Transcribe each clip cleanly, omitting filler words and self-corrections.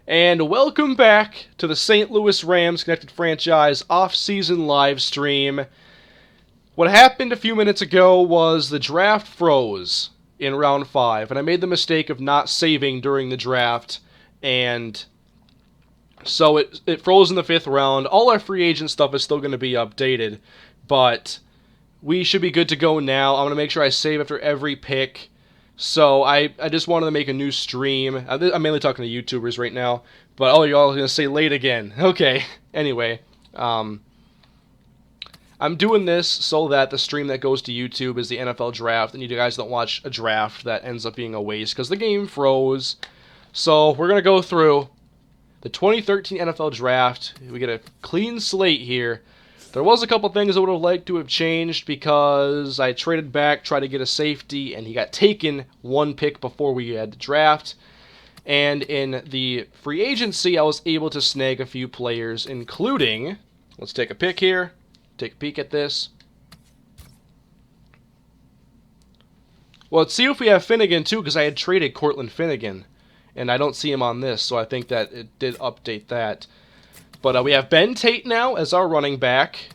And welcome back to the St. Louis Rams Connected Franchise off-season live stream. What happened a few minutes ago was the draft froze in round 5, and I made the mistake of not saving during the draft, and so it froze in the 5th round. All our free agent stuff is still going to be updated, but we should be good to go now. I'm going to make sure I save after every pick. So I just wanted to make a new stream. I'm mainly talking to YouTubers right now. But oh, y'all are going to say late again. Okay. Anyway, I'm doing this so that the stream that goes to YouTube is the NFL draft, and you guys don't watch a draft that ends up being a waste because the game froze. So we're going to go through the 2013 NFL draft. We get a clean slate here. There was a couple things I would have liked to have changed because I traded back, tried to get a safety, and he got taken one pick before we had the draft. And in the free agency, I was able to snag a few players, including, let's take a pick here, take a peek at this. Well, let's see if we have Finnegan too, because I had traded Cortland Finnegan, and I don't see him on this, so I think that it did update that. But we have Ben Tate now as our running back.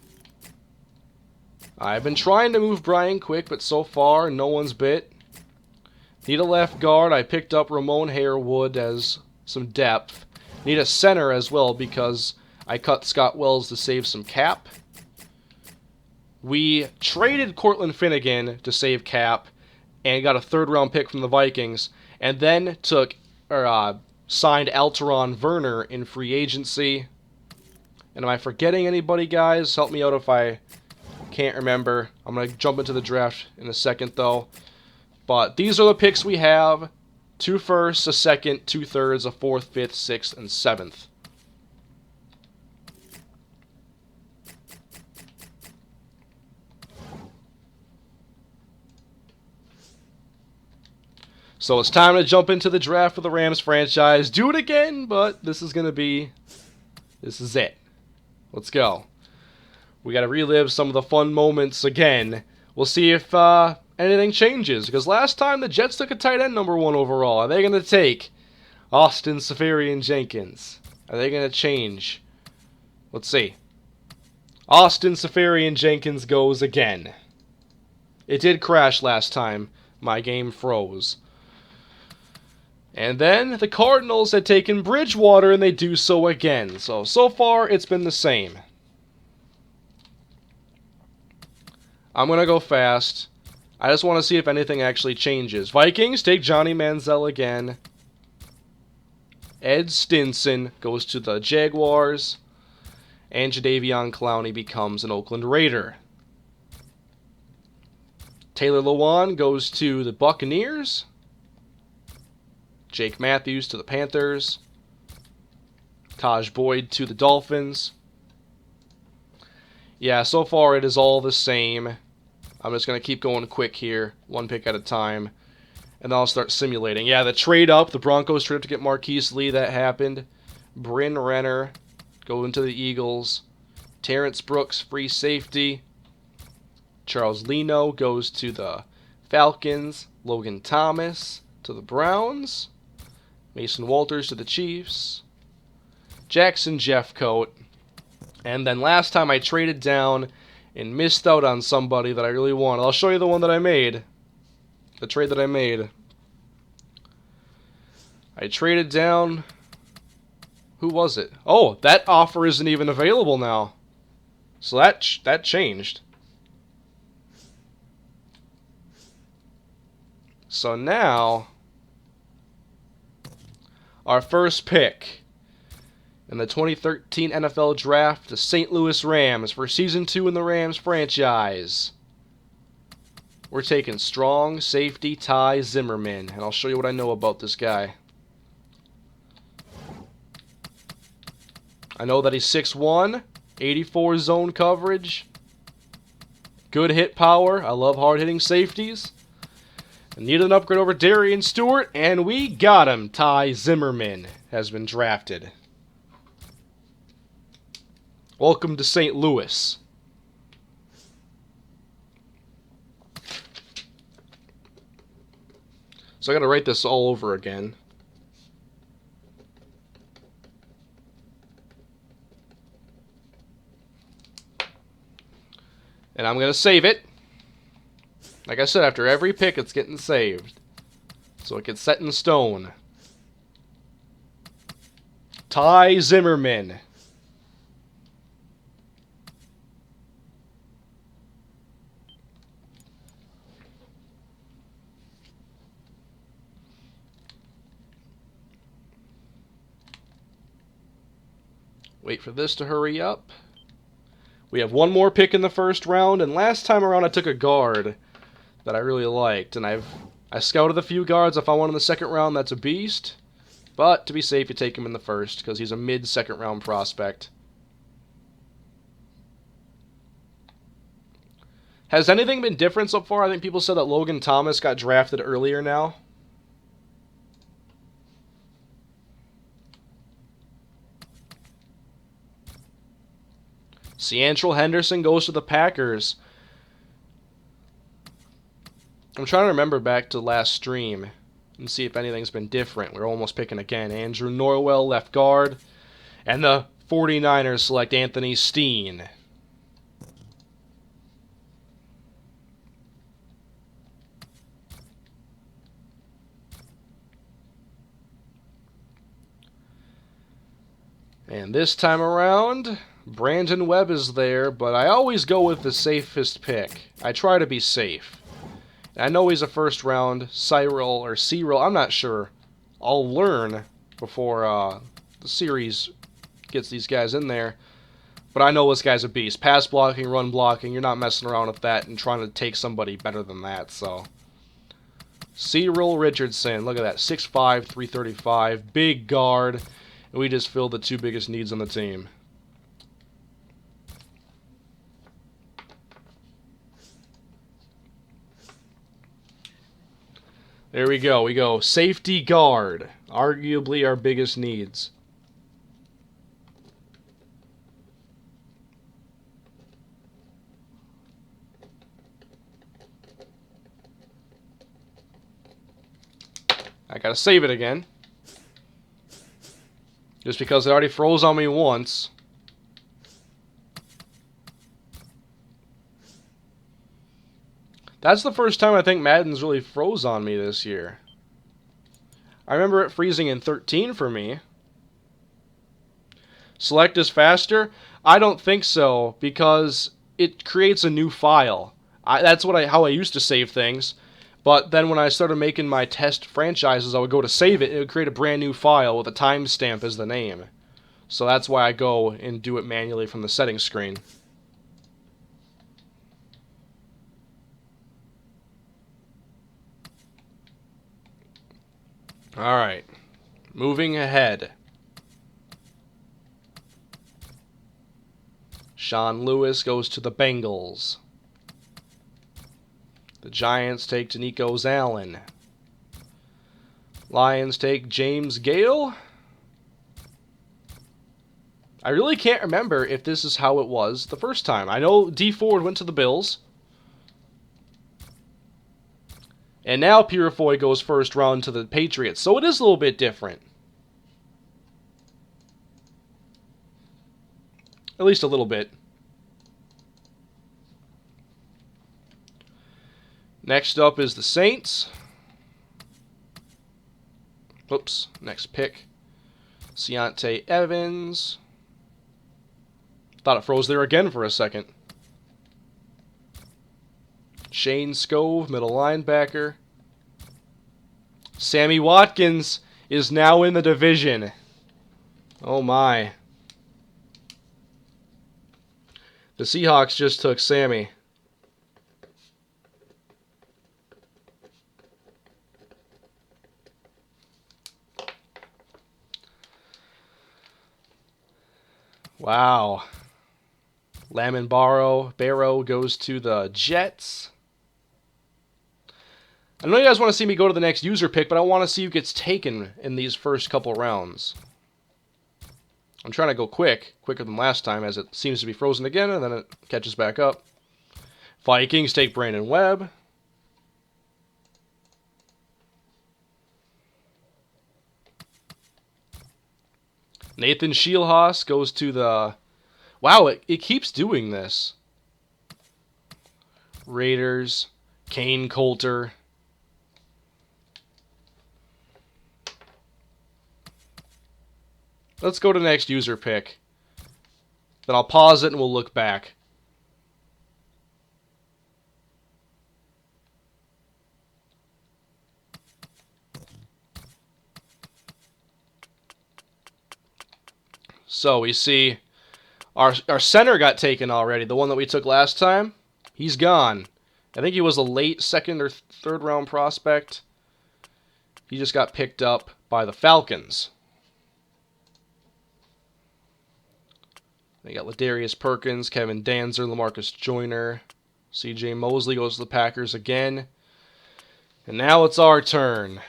I've been trying to move Brian Quick, but so far, no one's bit. Need a left guard. I picked up Ramon Harewood as some depth. Need a center as well because I cut Scott Wells to save some cap. We traded Cortland Finnegan to save cap and got a 3rd-round pick from the Vikings, and then signed Alteron Werner in free agency. And am I forgetting anybody, guys? Help me out if I can't remember. I'm going to jump into the draft in a second, though. But these are the picks we have. 2 firsts, a second, 2 thirds, a 4th, 5th, 6th, and 7th. So it's time to jump into the draft for the Rams franchise. Do it again, but this is it. Let's go. We got to relive some of the fun moments again. We'll see if anything changes. Because last time the Jets took a tight end number 1 overall. Are they going to take Austin Seferian-Jenkins? Are they going to change? Let's see. Austin Seferian-Jenkins goes again. It did crash last time. My game froze. And then the Cardinals had taken Bridgewater, and they do so again. So far, it's been the same. I'm going to go fast. I just want to see if anything actually changes. Vikings take Johnny Manziel again. Ed Stinson goes to the Jaguars. And Jadeveon Clowney becomes an Oakland Raider. Taylor Lewan goes to the Buccaneers. Jake Matthews to the Panthers. Taj Boyd to the Dolphins. Yeah, so far it is all the same. I'm just going to keep going quick here, 1 pick at a time. And then I'll start simulating. Yeah, the trade up, the Broncos trade up to get Marquise Lee, that happened. Bryn Renner going to the Eagles. Terrence Brooks, free safety. Charles Leno goes to the Falcons. Logan Thomas to the Browns. Mason Walters to the Chiefs. Jackson Jeffcoat. And then last time I traded down and missed out on somebody that I really wanted. I'll show you the one that I made. The trade that I made. I traded down... Who was it? Oh, that offer isn't even available now. So that changed. So now... Our first pick in the 2013 NFL Draft, the St. Louis Rams for Season 2 in the Rams franchise. We're taking strong safety Ty Zimmerman, and I'll show you what I know about this guy. I know that he's 6'1", 84 zone coverage, good hit power. I love hard-hitting safeties. Needed an upgrade over Darian Stewart, and we got him. Ty Zimmerman has been drafted. Welcome to St. Louis. So I got to write this all over again. And I'm going to save it. Like I said, after every pick, it's getting saved. So it gets set in stone. Ty Zimmerman. Wait for this to hurry up. We have one more pick in the first round, and last time around I took a guard that I really liked, and I scouted a few guards. If I want in the second round, that's a beast. But to be safe, you take him in the first, because he's a mid-second round prospect. Has anything been different so far? I think people said that Logan Thomas got drafted earlier now. Seantrel Henderson goes to the Packers. I'm trying to remember back to last stream and see if anything's been different. We're almost picking again. Andrew Norwell, left guard. And the 49ers select Anthony Steen. And this time around, Brandon Webb is there, but I always go with the safest pick. I try to be safe. I know he's a first round, Cyril or Cyril, I'm not sure. I'll learn before the series gets these guys in there. But I know this guy's a beast. Pass blocking, run blocking, you're not messing around with that and trying to take somebody better than that, so. Cyril Richardson, look at that, 6'5", 335, big guard. And we just filled the two biggest needs on the team. There we go. We go safety guard. Arguably our biggest needs. I gotta save it again. Just because it already froze on me once. That's the first time I think Madden's really froze on me this year. I remember it freezing in 13 for me. Select is faster? I don't think so, because it creates a new file. That's how I used to save things. But then when I started making my test franchises, I would go to save it, it would create a brand new file with a timestamp as the name. So that's why I go and do it manually from the settings screen. Alright, moving ahead. Sean Lewis goes to the Bengals. The Giants take Nico Allen. Lions take James Gale. I really can't remember if this is how it was the first time. I know D Ford went to the Bills. And now Purifoy goes first round to the Patriots. So it is a little bit different. At least a little bit. Next up is the Saints. Oops, next pick. Deontay Evans. Thought it froze there again for a second. Shane Scove, middle linebacker. Sammy Watkins is now in the division. Oh my. The Seahawks just took Sammy. Wow. Lamon Barrow goes to the Jets. I know you guys want to see me go to the next user pick, but I want to see who gets taken in these first couple rounds. I'm trying to go quicker than last time, as it seems to be frozen again, and then it catches back up. Vikings take Brandon Webb. Nathan Scheelhaas goes to the... Wow, it keeps doing this. Raiders, Kane Coulter. Let's go to the next user pick. Then I'll pause it and we'll look back. So we see our center got taken already. The one that we took last time, he's gone. I think he was a late second or third round prospect. He just got picked up by the Falcons. They got Ladarius Perkins, Kevin Danzer, LaMarcus Joyner. C.J. Mosley goes to the Packers again. And now it's our turn.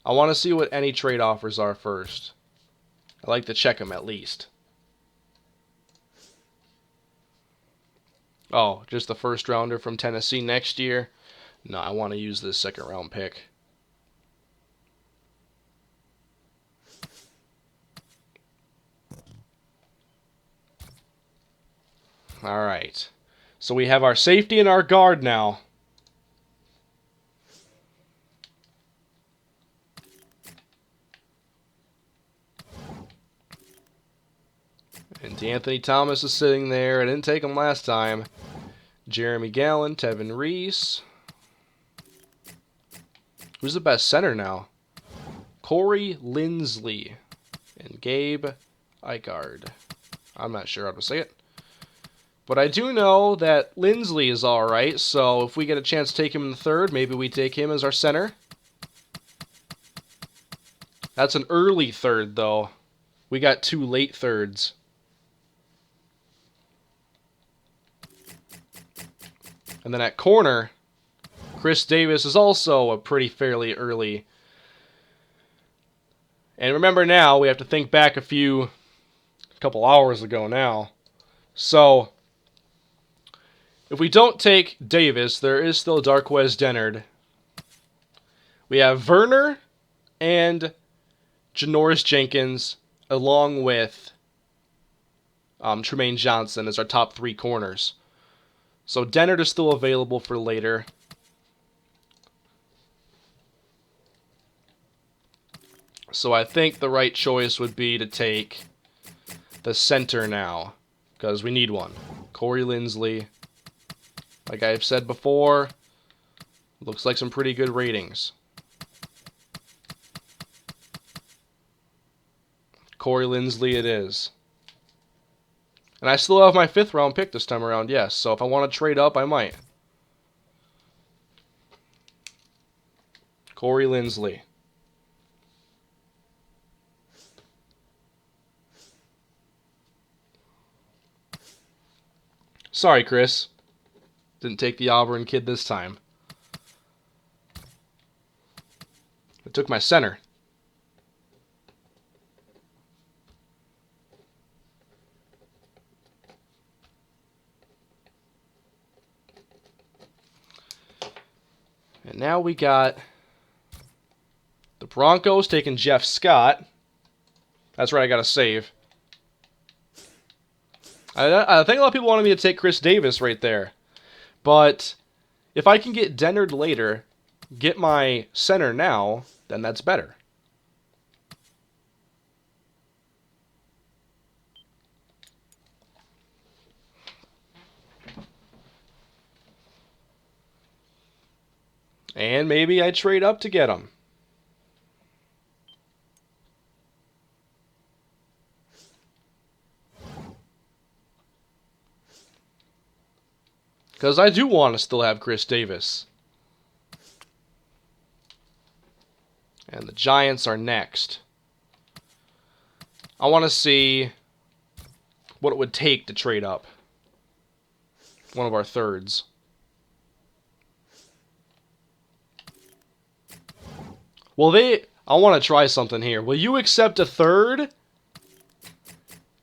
I want to see what any trade offers are first. I like to check them at least. Oh, just the first rounder from Tennessee next year? No, I want to use this second round pick. All right. So we have our safety and our guard now. And D'Anthony Thomas is sitting there. I didn't take him last time. Jeremy Gallen, Tevin Reese. Who's the best center now? Corey Linsley and Gabe Eichard. I'm not sure how to say it. But I do know that Linsley is alright, so if we get a chance to take him in the third, maybe we take him as our center. That's an early third, though. We got 2 late thirds. And then at corner, Chris Davis is also a pretty fairly early. And remember now, we have to think back a couple hours ago now. So, if we don't take Davis, there is still Darqueze Dennard. We have Werner and Janoris Jenkins, along with Tremaine Johnson as our top 3 corners. So Dennard is still available for later. So I think the right choice would be to take the center now, because we need one. Corey Linsley. Like I've said before, looks like some pretty good ratings. Corey Linsley it is. And I still have my 5th round pick this time around, yes. So if I want to trade up, I might. Corey Linsley. Sorry, Chris. Didn't take the Auburn kid this time. I took my center. And now we got the Broncos taking Jeff Scott. That's right, I got to save. I think a lot of people wanted me to take Chris Davis right there. But if I can get Dennard later, get my center now, then that's better. And maybe I trade up to get him. Because I do want to still have Chris Davis. And the Giants are next. I want to see what it would take to trade up. One of our thirds. Well, I want to try something here. Will you accept a third?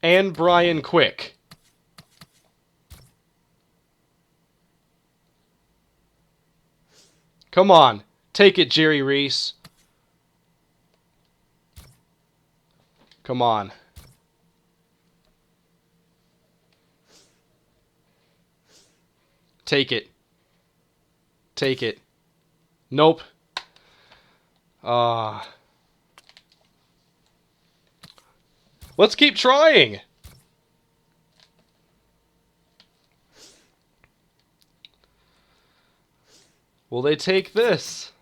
And Brian Quick. Come on. Take it, Jerry Reese. Come on. Take it. Take it. Nope. Let's keep trying. Will they take this?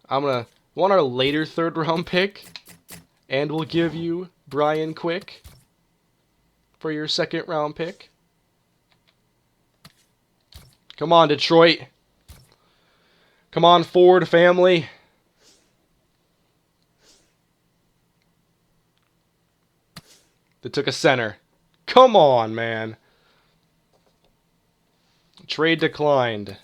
I'm gonna want our later 3rd round pick, and we'll give you Brian Quick for your 2nd round pick. Come on, Detroit. Come on, Ford family. They took a center. Come on, man. Trade declined.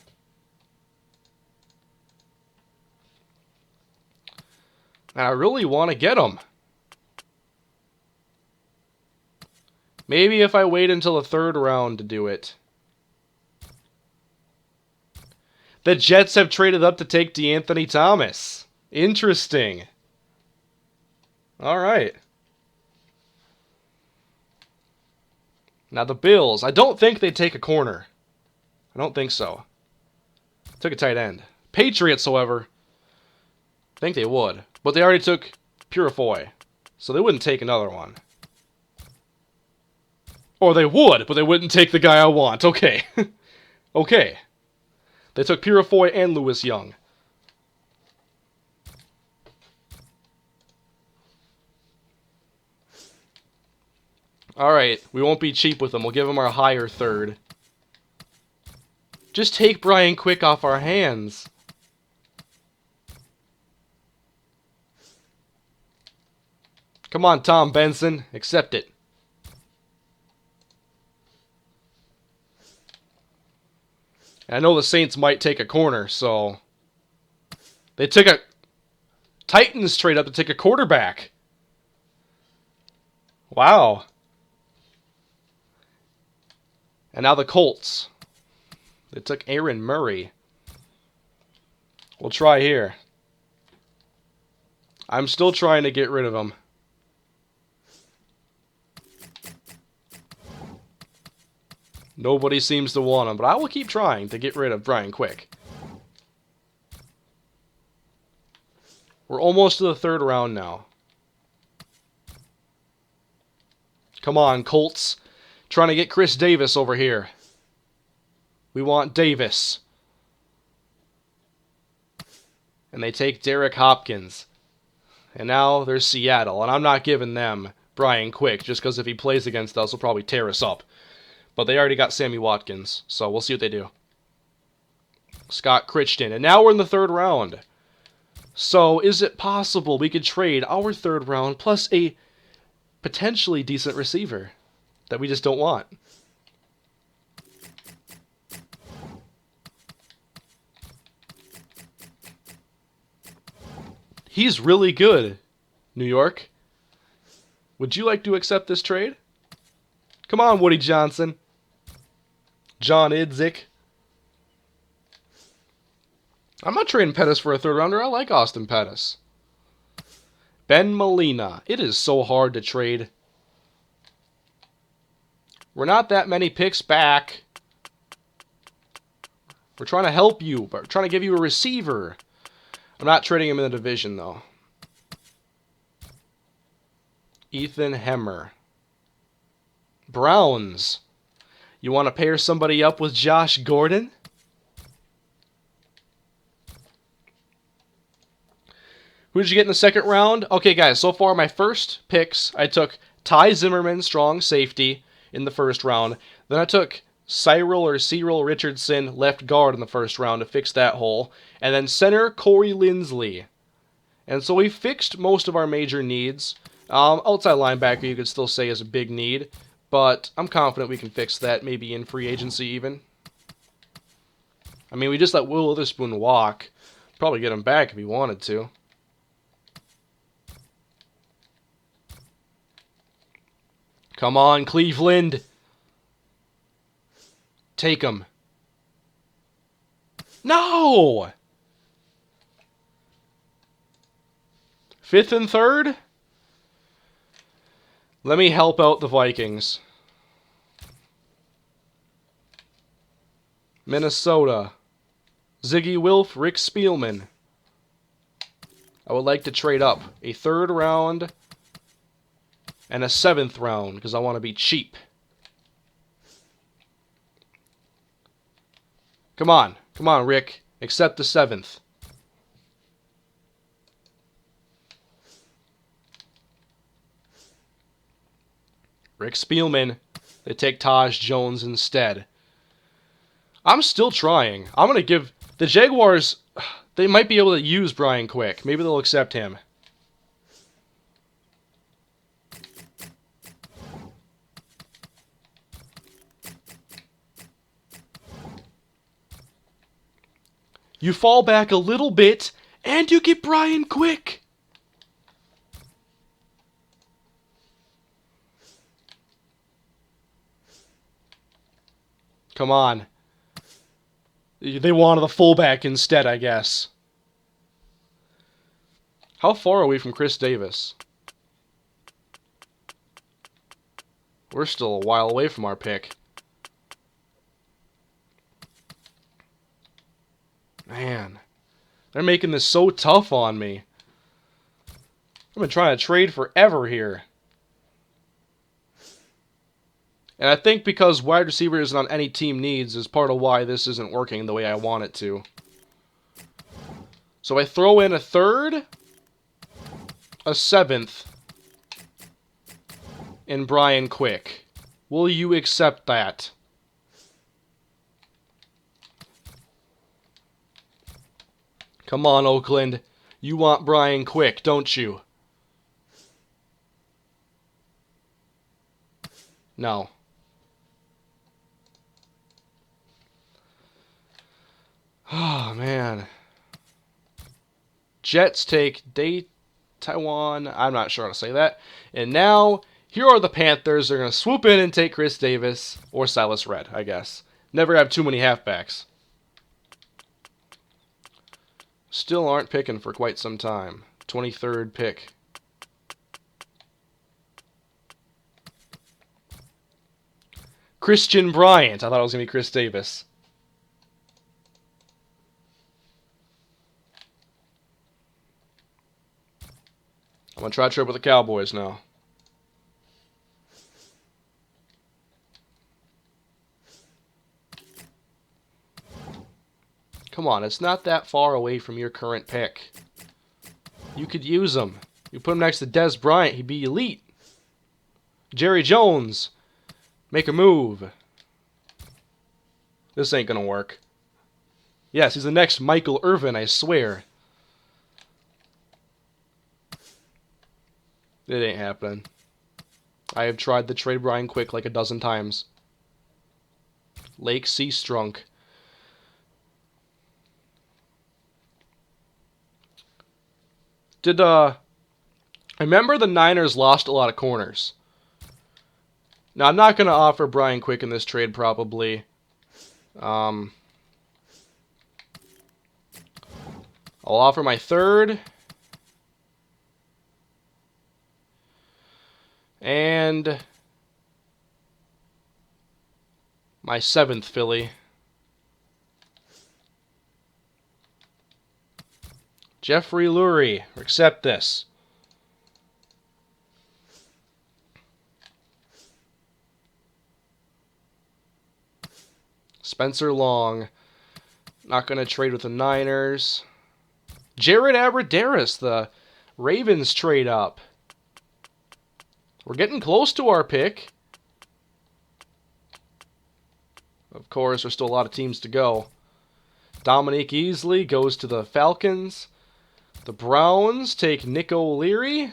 And I really want to get him. Maybe if I wait until the 3rd round to do it. The Jets have traded up to take DeAnthony Thomas. Interesting. All right. Now the Bills. I don't think they take a corner. I don't think so. Took a tight end. Patriots, however, I think they would. But they already took Purifoy. So they wouldn't take another one. Or they would, but they wouldn't take the guy I want. Okay. Okay. They took Purifoy and Lewis Young. Alright, we won't be cheap with them. We'll give them our higher 3rd. Just take Brian Quick off our hands. Come on, Tom Benson. Accept it. And I know the Saints might take a corner, so... They took a... Titans trade up to take a quarterback. Wow. And now the Colts. They took Aaron Murray. We'll try here. I'm still trying to get rid of him. Nobody seems to want him, but I will keep trying to get rid of Brian Quick. We're almost to the 3rd round now. Come on, Colts. Trying to get Chris Davis over here. We want Davis. And they take Derek Hopkins. And now there's Seattle. And I'm not giving them Brian Quick, just because if he plays against us, he'll probably tear us up. But they already got Sammy Watkins, so we'll see what they do. Scott Crichton. And now we're in the 3rd round. So is it possible we could trade our 3rd round plus a potentially decent receiver that we just don't want? He's really good, New York. Would you like to accept this trade? Come on, Woody Johnson. John Idzik. I'm not trading Pettis for a 3rd rounder. I like Austin Pettis. Ben Molina. It is so hard to trade. We're not that many picks back. We're trying to help you, but we're trying to give you a receiver. I'm not trading him in the division, though. Ethan Hemmer. Browns. You want to pair somebody up with Josh Gordon? Who did you get in the 2nd round? Okay, guys, so far my first picks, I took Ty Zimmerman, strong safety, in the 1st round. Then I took Cyril Richardson, left guard, in the 1st round to fix that hole. And then center Corey Linsley. And so we fixed most of our major needs. Outside linebacker, you could still say, is a big need. But I'm confident we can fix that, maybe in free agency even. I mean, we just let Will Witherspoon walk. Probably get him back if he wanted to. Come on, Cleveland. Take him. No! 5th and 3rd? Let me help out the Vikings. Minnesota. Ziggy Wilf, Rick Spielman. I would like to trade up a 3rd round and a 7th round because I want to be cheap. Come on. Come on, Rick. Accept the 7th. Rick Spielman. They take Taj Jones instead. I'm still trying. I'm going to give... The Jaguars, they might be able to use Brian Quick. Maybe they'll accept him. You fall back a little bit, and you get Brian Quick. Come on. They wanted the fullback instead, I guess. How far are we from Chris Davis? We're still a while away from our pick. Man. They're making this so tough on me. I've been trying to trade forever here. And I think because wide receiver isn't on any team needs is part of why this isn't working the way I want it to. So I throw in a 3rd, a 7th, and Brian Quick. Will you accept that? Come on, Oakland. You want Brian Quick, don't you? No. Oh, man. Jets take Taiwan. I'm not sure how to say that. And now, here are the Panthers. They're going to swoop in and take Chris Davis. Or Silas Red, I guess. Never have too many halfbacks. Still aren't picking for quite some time. 23rd pick. Christian Bryant. I thought it was going to be Chris Davis. I'm going to try to trade with the Cowboys now. Come on, it's not that far away from your current pick. You could use him. You put him next to Des Bryant, he'd be elite. Jerry Jones. Make a move. This ain't going to work. Yes, he's the next Michael Irvin, I swear. It ain't happening. I have tried to trade Brian Quick like a dozen times. Lake Seastrunk. I remember the Niners lost a lot of corners. Now, I'm not going to offer Brian Quick in this trade, probably. I'll offer my 3rd. And my 7th Philly. Jeffrey Lurie, accept this. Spencer Long, not going to trade with the Niners. Jared Abbrederis, the Ravens trade up. We're getting close to our pick. Of course, there's still a lot of teams to go. Dominique Easley goes to the Falcons. The Browns take Nick O'Leary.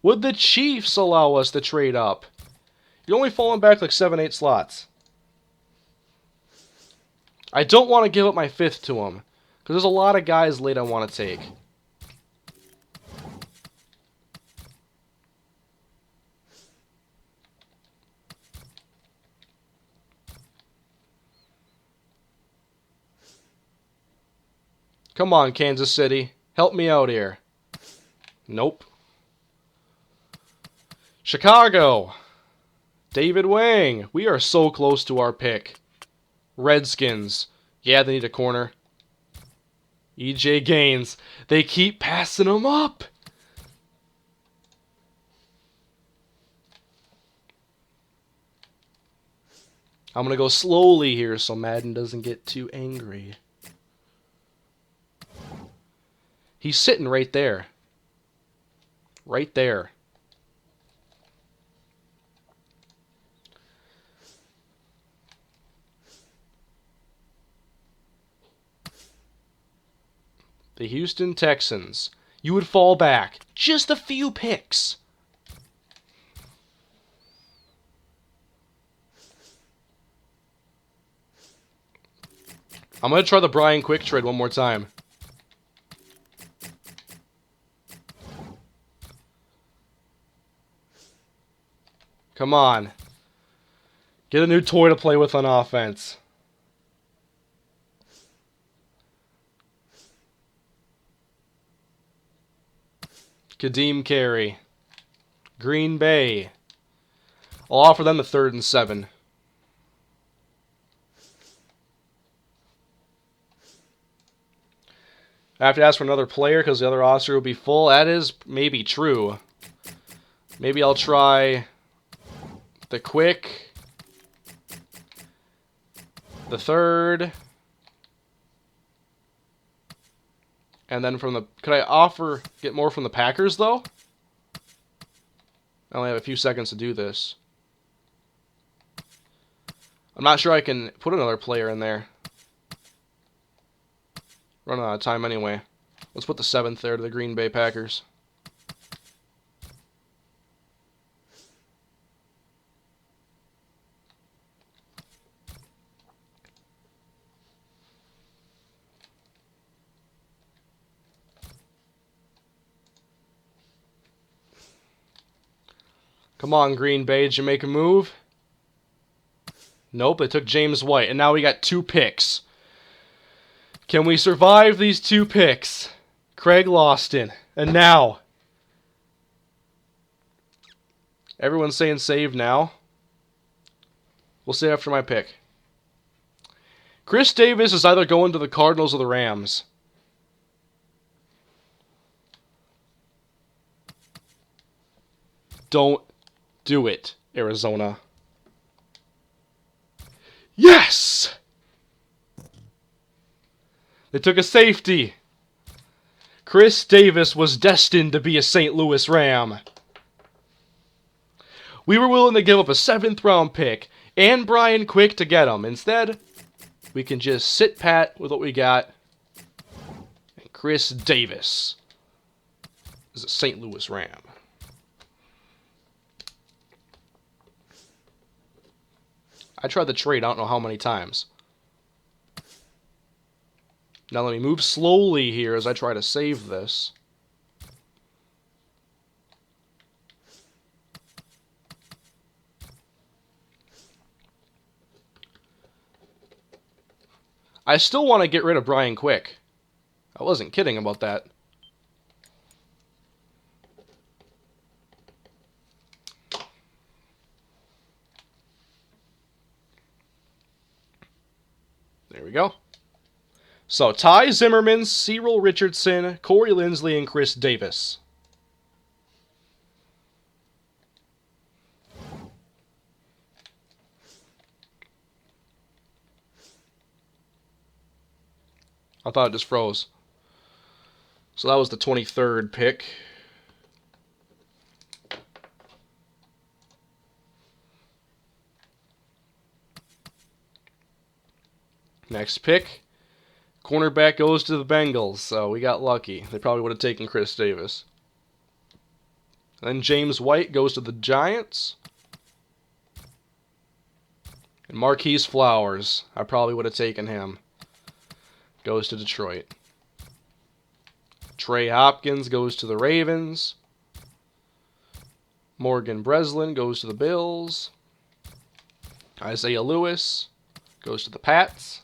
Would the Chiefs allow us to trade up? You're only falling back like 7-8 slots. I don't want to give up my 5th to them, because there's a lot of guys late I want to take. Come on, Kansas City. Help me out here. Nope. Chicago. David Wang. We are so close to our pick. Redskins. Yeah, they need a corner. E.J. Gaines. They keep passing him up. I'm going to go slowly here so Madden doesn't get too angry. He's sitting right there. Right there. The Houston Texans. You would fall back. Just a few picks. I'm going to try the Brian Quick trade one more time. Come on. Get a new toy to play with on offense. Kadeem Carey. Green Bay. I'll offer them the 3rd and 7. I have to ask for another player because the other roster will be full. That is maybe true. Maybe I'll try the Quick, the 3rd, and then from the... Could I get more from the Packers, though? I only have a few seconds to do this. I'm not sure I can put another player in there. Running out of time anyway. Let's put the 7th there to the Green Bay Packers. Come on, Green Bay. Did you make a move? Nope, they took James White. And now we got 2 picks. Can we survive these 2 picks? Craig Loston. And now. Everyone's saying save now. We'll save after my pick. Chris Davis is either going to the Cardinals or the Rams. Don't do it, Arizona. Yes! They took a safety. Chris Davis was destined to be a St. Louis Ram. We were willing to give up a 7th round pick and Brian Quick to get him. Instead, we can just sit pat with what we got. And Chris Davis is a St. Louis Ram. I tried the trade I don't know how many times. Now let me move slowly here as I try to save this. I still want to get rid of Brian Quick. I wasn't kidding about that. There we go. So, Ty Zimmerman, Cyril Richardson, Corey Linsley, and Chris Davis. I thought it just froze. So that was the 23rd pick. Next pick. Cornerback goes to the Bengals, so we got lucky. They probably would have taken Chris Davis. Then James White goes to the Giants. And Marquise Flowers, I probably would have taken him. Goes to Detroit. Trey Hopkins goes to the Ravens. Morgan Breslin goes to the Bills. Isaiah Lewis goes to the Pats.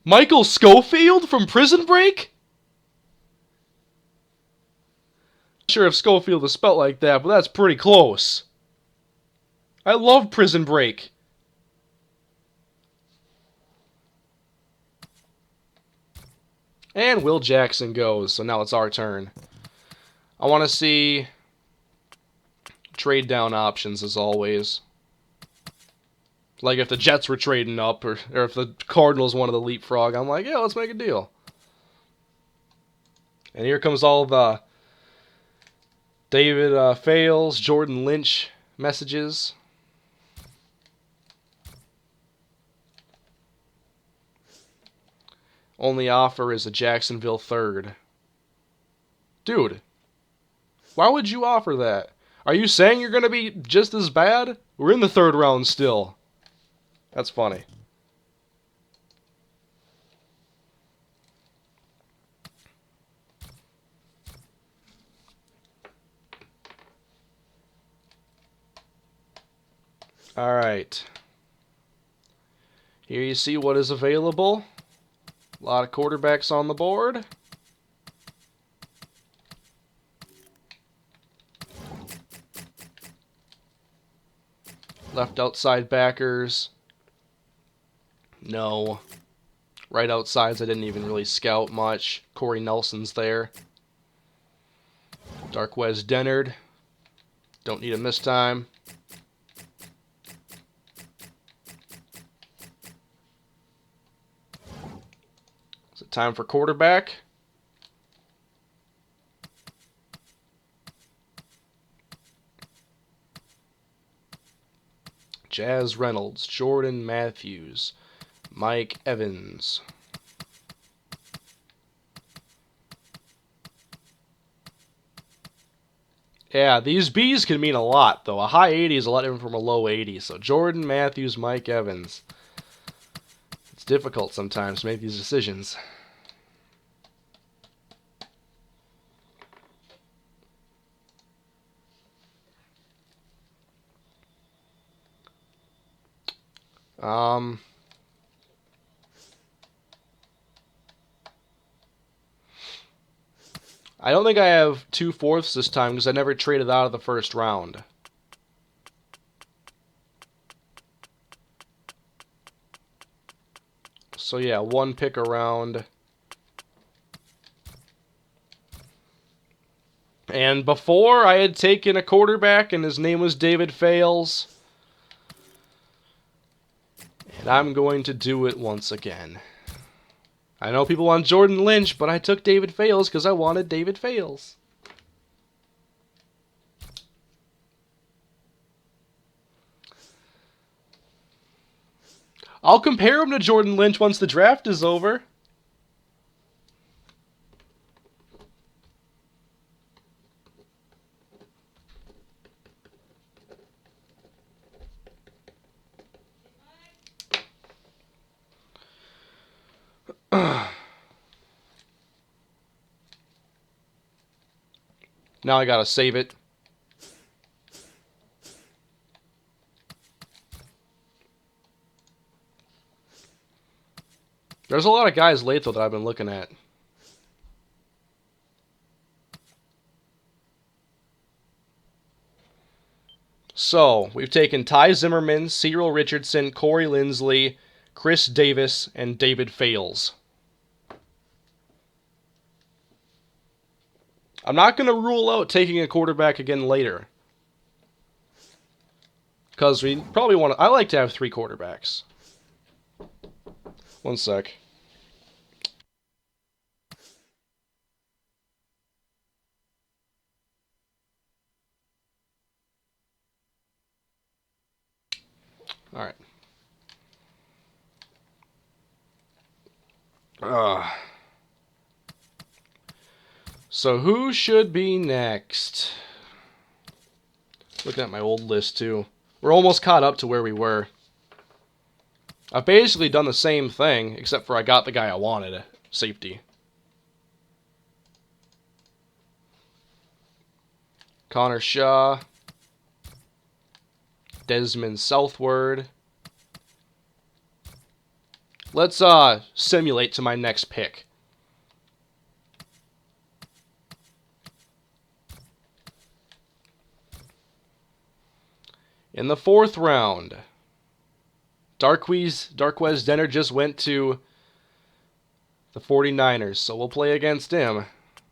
Michael Schofield from Prison Break? Not sure if Schofield is spelt like that, but that's pretty close. I love Prison Break. And Will Jackson goes, so now it's our turn. I want to see trade down options as always. Like if the Jets were trading up, or if the Cardinals wanted to leapfrog, I'm like, yeah, let's make a deal. And here comes all the David Fales, Jordan Lynch messages. Only offer is a Jacksonville third. Dude, why would you offer that? Are you saying you're going to be just as bad? We're in the third round still. That's funny. All right. Here you see what is available. A lot of quarterbacks on the board. Left outside backers. No. Right outsides I didn't even really scout much. Corey Nelson's there. Darquez Dennard. Don't need him this time. Is it time for quarterback? Jazz Reynolds, Jordan Matthews, Mike Evans. Yeah, these Bs can mean a lot, though. A high 80 is a lot different from a low 80. So Jordan Matthews, Mike Evans. It's difficult sometimes to make these decisions. I don't think I have 2/4 this time because I never traded out of the first round. So yeah, one pick around. And before I had taken a quarterback and his name was David Fales. And I'm going to do it once again. I know people want Jordan Lynch, but I took David Fales because I wanted David Fales. I'll compare him to Jordan Lynch once the draft is over. Now I gotta save it. There's a lot of guys late, though, that I've been looking at. So, we've taken Ty Zimmerman, Cyril Richardson, Corey Linsley, Chris Davis, and David Fales. I'm not going to rule out taking a quarterback again later. Because we probably want to... I like to have 3 quarterbacks. One sec. Alright. So who should be next? Looking at my old list, too. We're almost caught up to where we were. I've basically done the same thing, except for I got the guy I wanted. Safety. Connor Shaw. Desmond Southward. Let's simulate to my next pick. In the 4th round, Darquez Dennard just went to the 49ers, so we'll play against him.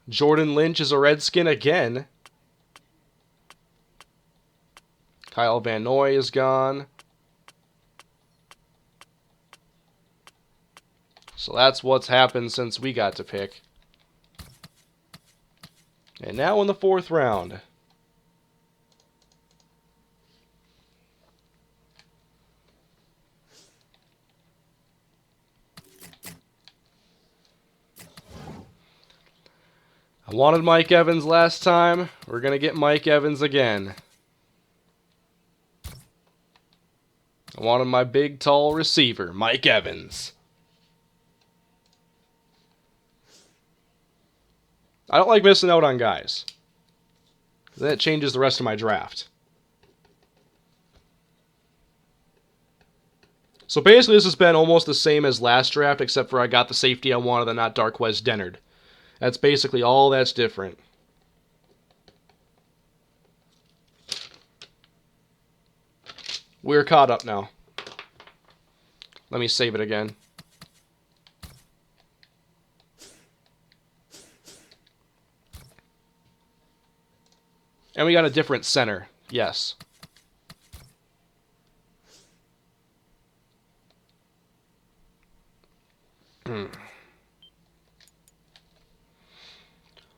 Jordan Lynch is a Redskin again. Kyle Van Noy is gone. So that's what's happened since we got to pick. And now in the 4th round. I wanted Mike Evans last time. We're going to get Mike Evans again. I wanted my big, tall receiver, Mike Evans. I don't like missing out on guys. That changes the rest of my draft. So basically this has been almost the same as last draft, except for I got the safety I wanted and not Darqueze Dennard. That's basically all that's different. We're caught up now. Let me save it again. And we got a different center. Yes.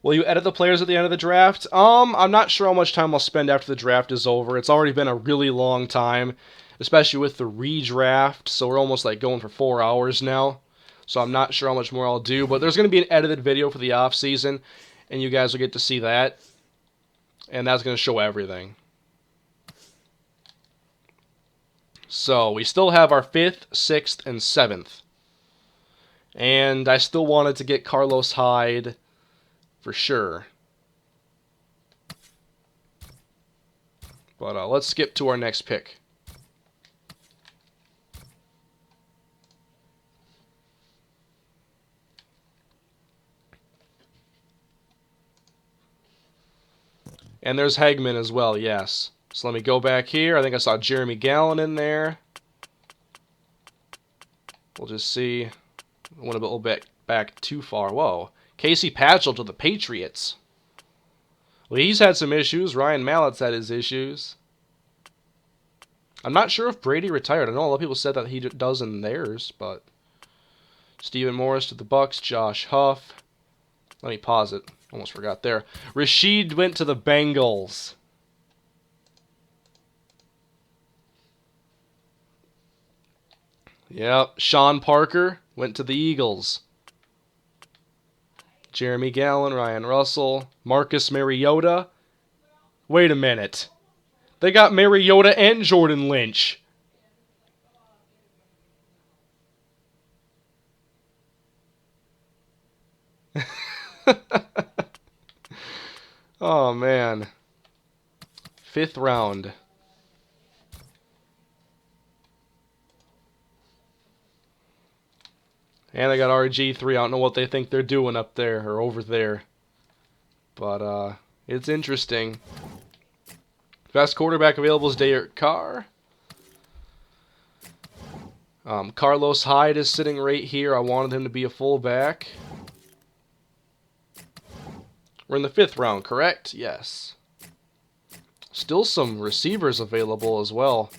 Will you edit the players at the end of the draft? I'm not sure how much time I'll spend after the draft is over. It's already been a really long time, especially with the redraft, so we're almost like going for 4 hours now. So I'm not sure how much more I'll do, but there's going to be an edited video for the off-season, and you guys will get to see that. And that's going to show everything. So we still have our 5th, 6th, and 7th. And I still wanted to get Carlos Hyde for sure. But let's skip to our next pick. And there's Hegman as well, yes. So let me go back here. I think I saw Jeremy Gallen in there. We'll just see. I went a little bit back too far. Whoa. Casey Patchell to the Patriots. Well, he's had some issues. Ryan Mallett's had his issues. I'm not sure if Brady retired. I know a lot of people said that he does in theirs, but... Stephen Morris to the Bucks. Josh Huff. Let me pause it. Almost forgot there. Rashid went to the Bengals. Yep. Sean Parker went to the Eagles. Jeremy Gallen, Ryan Russell, Marcus Mariota. Wait a minute. They got Mariota and Jordan Lynch. Oh, man. 5th round. And I got RG3. I don't know what they think they're doing up there or over there. But it's interesting. Best quarterback available is Derek Carr. Carlos Hyde is sitting right here. I wanted him to be a fullback. We're in the 5th round, correct? Yes. Still some receivers available as well.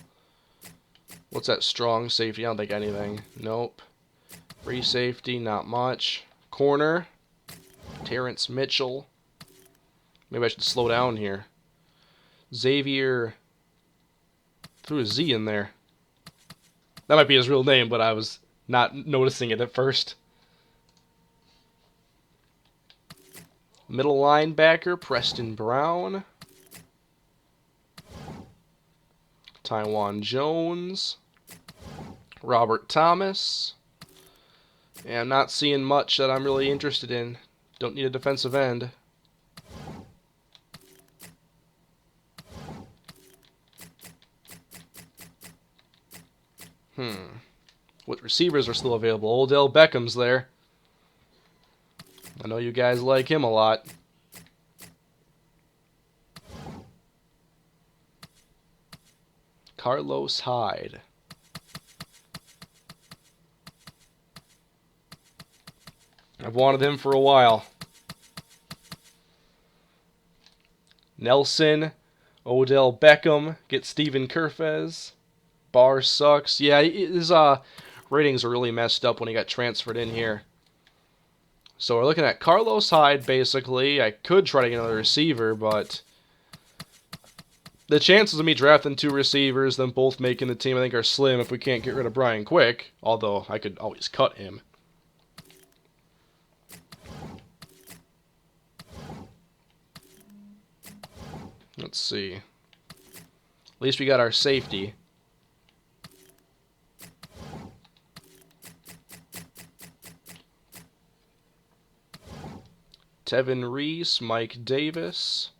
What's that strong safety? I don't think anything. Nope. Free safety, not much. Corner. Terrence Mitchell. Maybe I should slow down here. Xavier. Threw a Z in there. That might be his real name, but I was not noticing it at first. Middle linebacker, Preston Brown. Taiwan Jones. Robert Thomas. And I'm not seeing much that I'm really interested in. Don't need a defensive end. What receivers are still available? Odell Beckham's there. I know you guys like him a lot. Carlos Hyde. I've wanted him for a while. Nelson, Odell Beckham, get Steven Kerfez. Barr sucks. Yeah, his ratings are really messed up when he got transferred in here. So we're looking at Carlos Hyde, basically. I could try to get another receiver, but the chances of me drafting 2 receivers, them both making the team, I think are slim if we can't get rid of Brian Quick. Although, I could always cut him. Let's see. At least we got our safety. Tevin Reese, Mike Davis.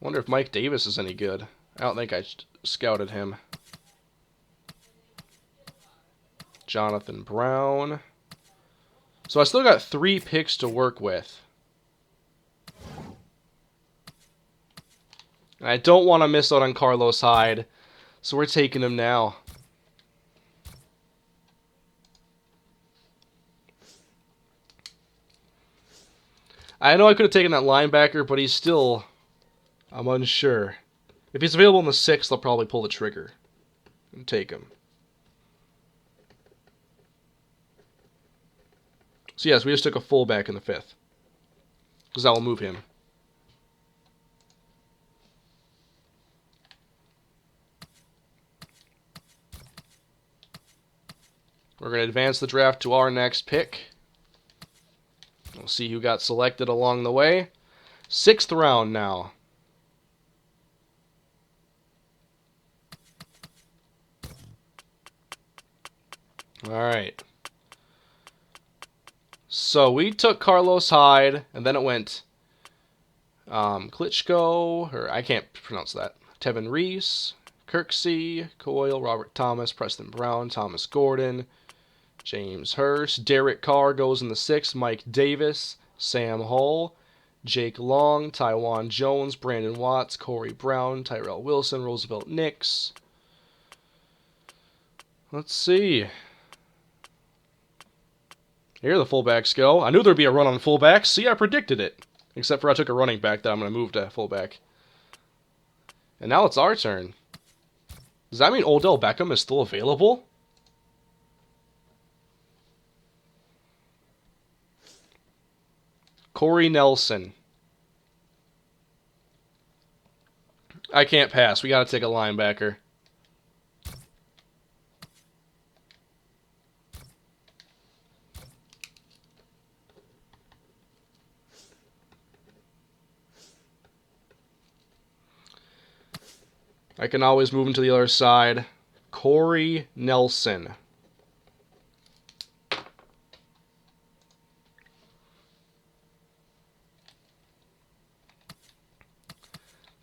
Wonder if Mike Davis is any good. I don't think I scouted him. Jonathan Brown. So I still got 3 picks to work with. And I don't want to miss out on Carlos Hyde, so we're taking him now. I know I could have taken that linebacker, but he's still... I'm unsure. If he's available in the 6th, I'll probably pull the trigger and take him. So yes, we just took a fullback in the 5th. Because that will move him. We're going to advance the draft to our next pick. We'll see who got selected along the way. 6th round now. Alright. So we took Carlos Hyde, and then it went Klitschko, or I can't pronounce that. Tevin Reese, Kirksey, Coyle, Robert Thomas, Preston Brown, Thomas Gordon, James Hurst, Derek Carr goes in the 6th, Mike Davis, Sam Hull, Jake Long, Tywan Jones, Brandon Watts, Corey Brown, Tyrell Wilson, Roosevelt Nix. Let's see. Here the fullbacks go. I knew there'd be a run on fullbacks. See, I predicted it. Except for I took a running back that I'm going to move to fullback. And now it's our turn. Does that mean Odell Beckham is still available? Corey Nelson. I can't pass. We got to take a linebacker. I can always move him to the other side. Corey Nelson.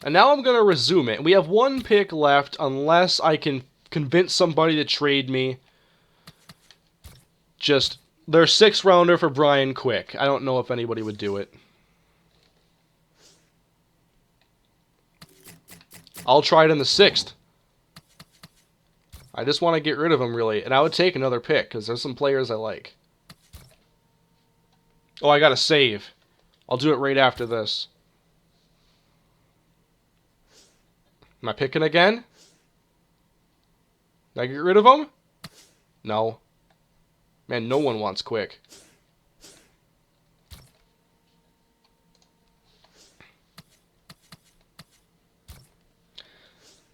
And now I'm going to resume it. We have 1 pick left unless I can convince somebody to trade me. Just their 6th rounder for Brian Quick. I don't know if anybody would do it. I'll try it in the 6th. I just want to get rid of him, really. And I would take another pick, because there's some players I like. Oh, I got to save. I'll do it right after this. Am I picking again? Did I get rid of him? No. Man, no one wants Quick.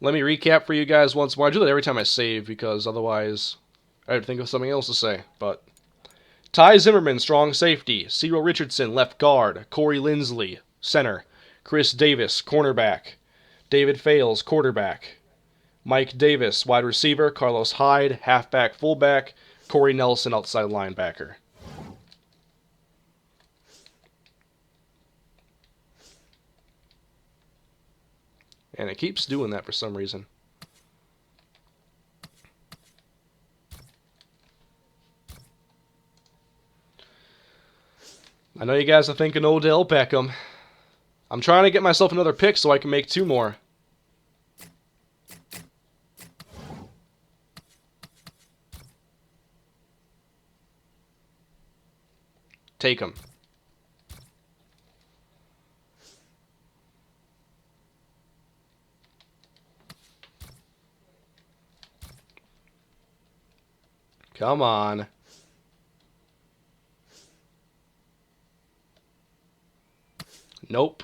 Let me recap for you guys once more. I do that every time I save because otherwise I'd think of something else to say. But Ty Zimmerman, strong safety. Cyril Richardson, left guard. Corey Linsley, center. Chris Davis, cornerback. David Fales, quarterback. Mike Davis, wide receiver. Carlos Hyde, halfback, fullback. Corey Nelson, outside linebacker. And it keeps doing that for some reason. I know you guys are thinking Odell Beckham. I'm trying to get myself another pick so I can make 2 more. Take him. Come on. Nope.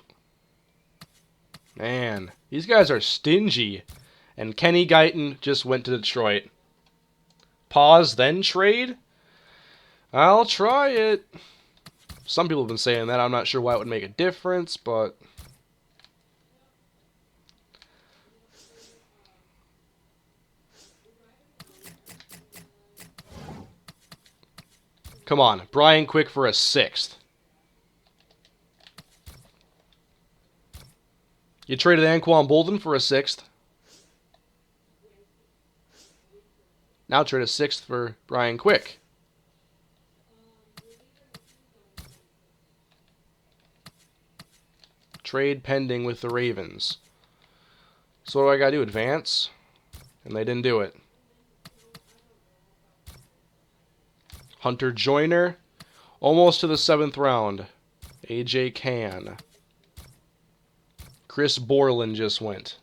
Man, these guys are stingy. And Kenny Guyton just went to Detroit. Pause, then trade? I'll try it. Some people have been saying that. I'm not sure why it would make a difference, but... Come on, Brian Quick for a 6th. You traded Anquan Bolden for a 6th. Now trade a 6th for Brian Quick. Trade pending with the Ravens. So what do I gotta do? Advance? And they didn't do it. Hunter Joyner. Almost to the 7th round. AJ Can. Chris Borland just went.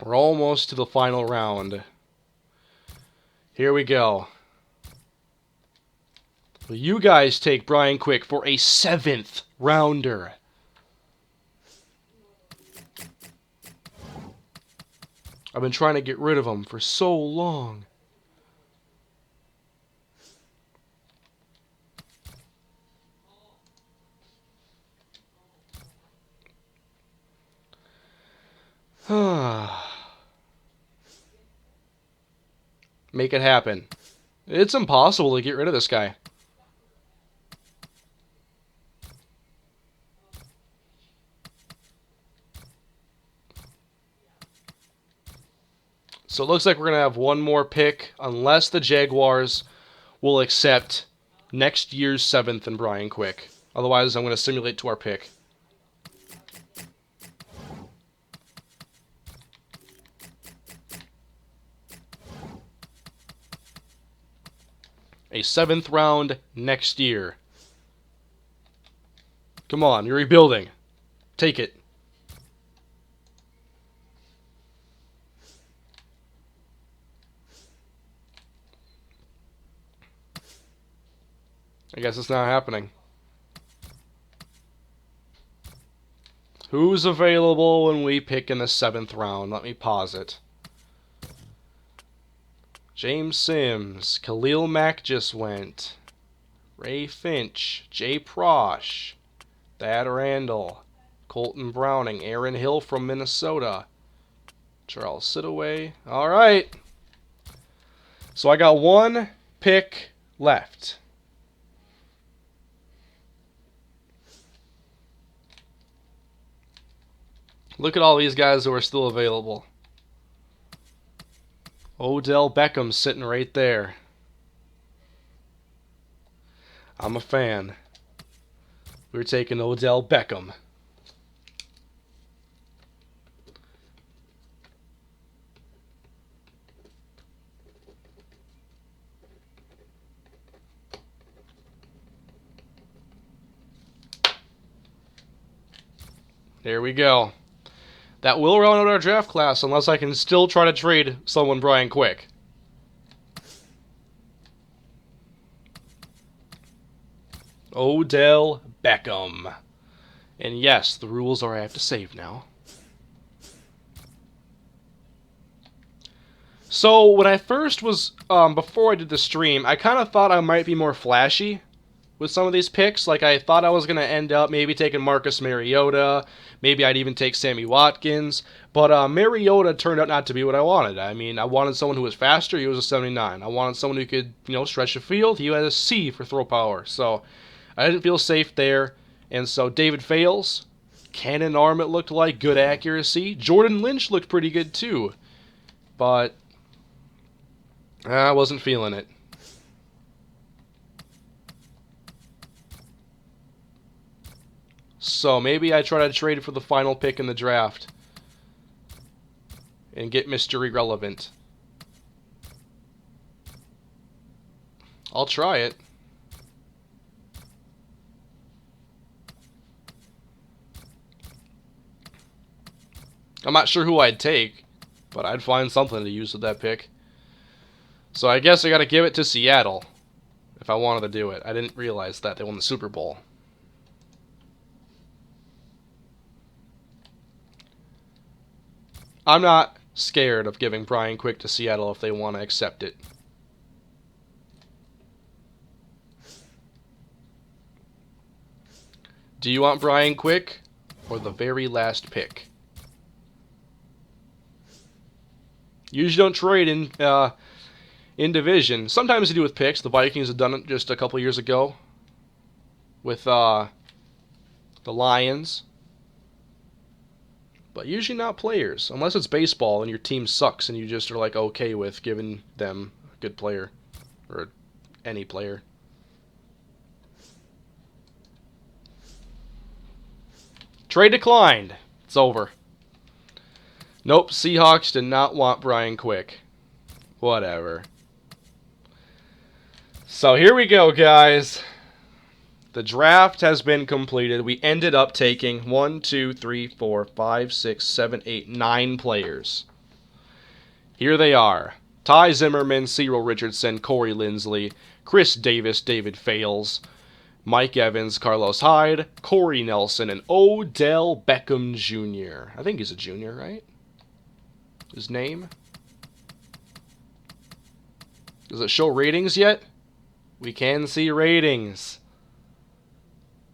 We're almost to the final round. Here we go. Will you guys take Brian Quick for a 7th rounder? I've been trying to get rid of him for so long. Make it happen. It's impossible to get rid of this guy. So it looks like we're going to have one more pick, unless the Jaguars will accept next year's 7th and Brian Quick. Otherwise, I'm going to simulate to our pick. A 7th round next year. Come on, you're rebuilding. Take it. I guess it's not happening. Who's available when we pick in the 7th round? Let me pause it. James Sims, Khalil Mack just went. Ray Finch, Jay Prosh, Thad Randall, Colton Browning, Aaron Hill from Minnesota, Charles Sidaway. All right. So I got one pick left. Look at all these guys who are still available. Odell Beckham sitting right there. I'm a fan. We're taking Odell Beckham. There we go. That will round out our draft class unless I can still try to trade someone Brian Quick. Odell Beckham. And yes, the rules are I have to save now. So when I first was, before I did the stream, I kind of thought I might be more flashy with some of these picks. Like, I thought I was going to end up maybe taking Marcus Mariota. Maybe I'd even take Sammy Watkins. But Mariota turned out not to be what I wanted. I mean, I wanted someone who was faster. He was a 79. I wanted someone who could, stretch the field. He had a C for throw power. So I didn't feel safe there. And so David Fales, cannon arm it looked like, good accuracy. Jordan Lynch looked pretty good too. But I wasn't feeling it. So maybe I try to trade for the final pick in the draft. and get Mr. Irrelevant. I'll try it. I'm not sure who I'd take, but I'd find something to use with that pick. So I guess I gotta give it to Seattle if I wanted to do it. I didn't realize that they won the Super Bowl. I'm not scared of giving Brian Quick to Seattle if they want to accept it. Do you want Brian Quick or the very last pick? Usually don't trade in division. Sometimes they do with picks. The Vikings have done it just a couple years ago with the Lions. But usually not players, unless it's baseball and your team sucks and you just are like okay with giving them a good player or any player. Trade declined. It's over. Nope, Seahawks did not want Brian Quick. Whatever. So here we go, guys. The draft has been completed. We ended up taking 1, 2, 3, 4, 5, 6, 7, 8, 9 players. Here they are. Ty Zimmerman, Cyril Richardson, Corey Linsley, Chris Davis, David Fales, Mike Evans, Carlos Hyde, Corey Nelson, and Odell Beckham Jr. I think he's a junior, right? His name? Does it show ratings yet? We can see ratings.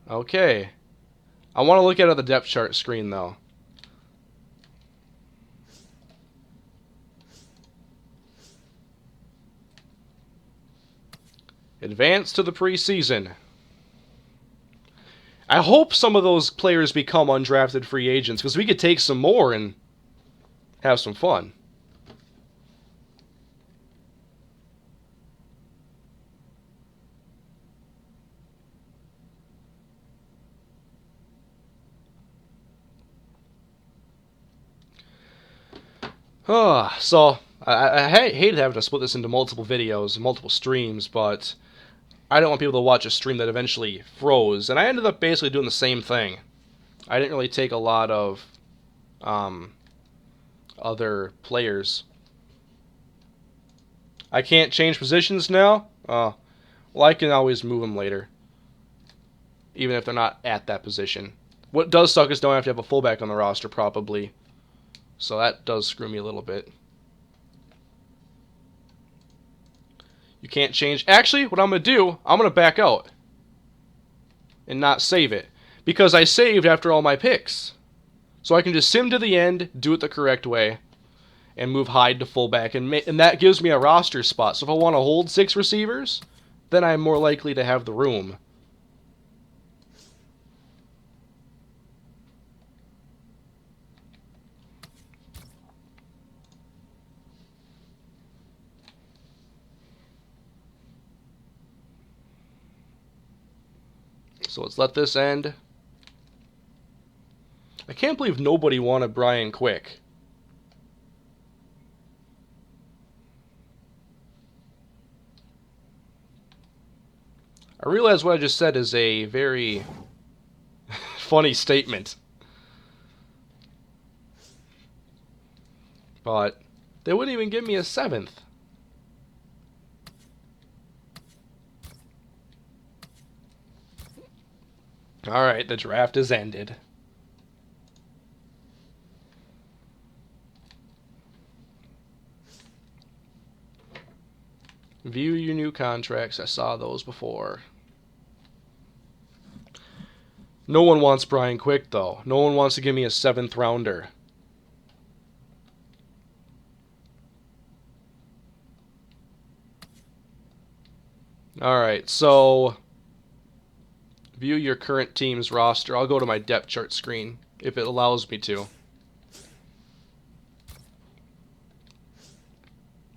Okay. I want to look at the depth chart screen, though. Advance to the preseason. I hope some of those players become undrafted free agents, because we could take some more and have some fun. So, I hate having to split this into multiple videos and multiple streams, but I don't want people to watch a stream that eventually froze. And I ended up basically doing the same thing. I didn't really take a lot of other players. I can't change positions now? Well, I can always move them later, even if they're not at that position. What does suck is don't have to have a fullback on the roster, probably. So that does screw me a little bit. You can't change. Actually, what I'm going to do, I'm going to back out and not save it, because I saved after all my picks. So I can just sim to the end, do it the correct way, and move Hyde to fullback, and that gives me a roster spot. So if I want to hold 6 receivers, then I'm more likely to have the room. So let's let this end. I can't believe nobody wanted Brian Quick. I realize what I just said is a very funny statement. But they wouldn't even give me a 7th. Alright, the draft is ended. View your new contracts. I saw those before. No one wants Brian Quick, though. No one wants to give me a 7th rounder. Alright, so view your current team's roster. I'll go to my depth chart screen if it allows me to.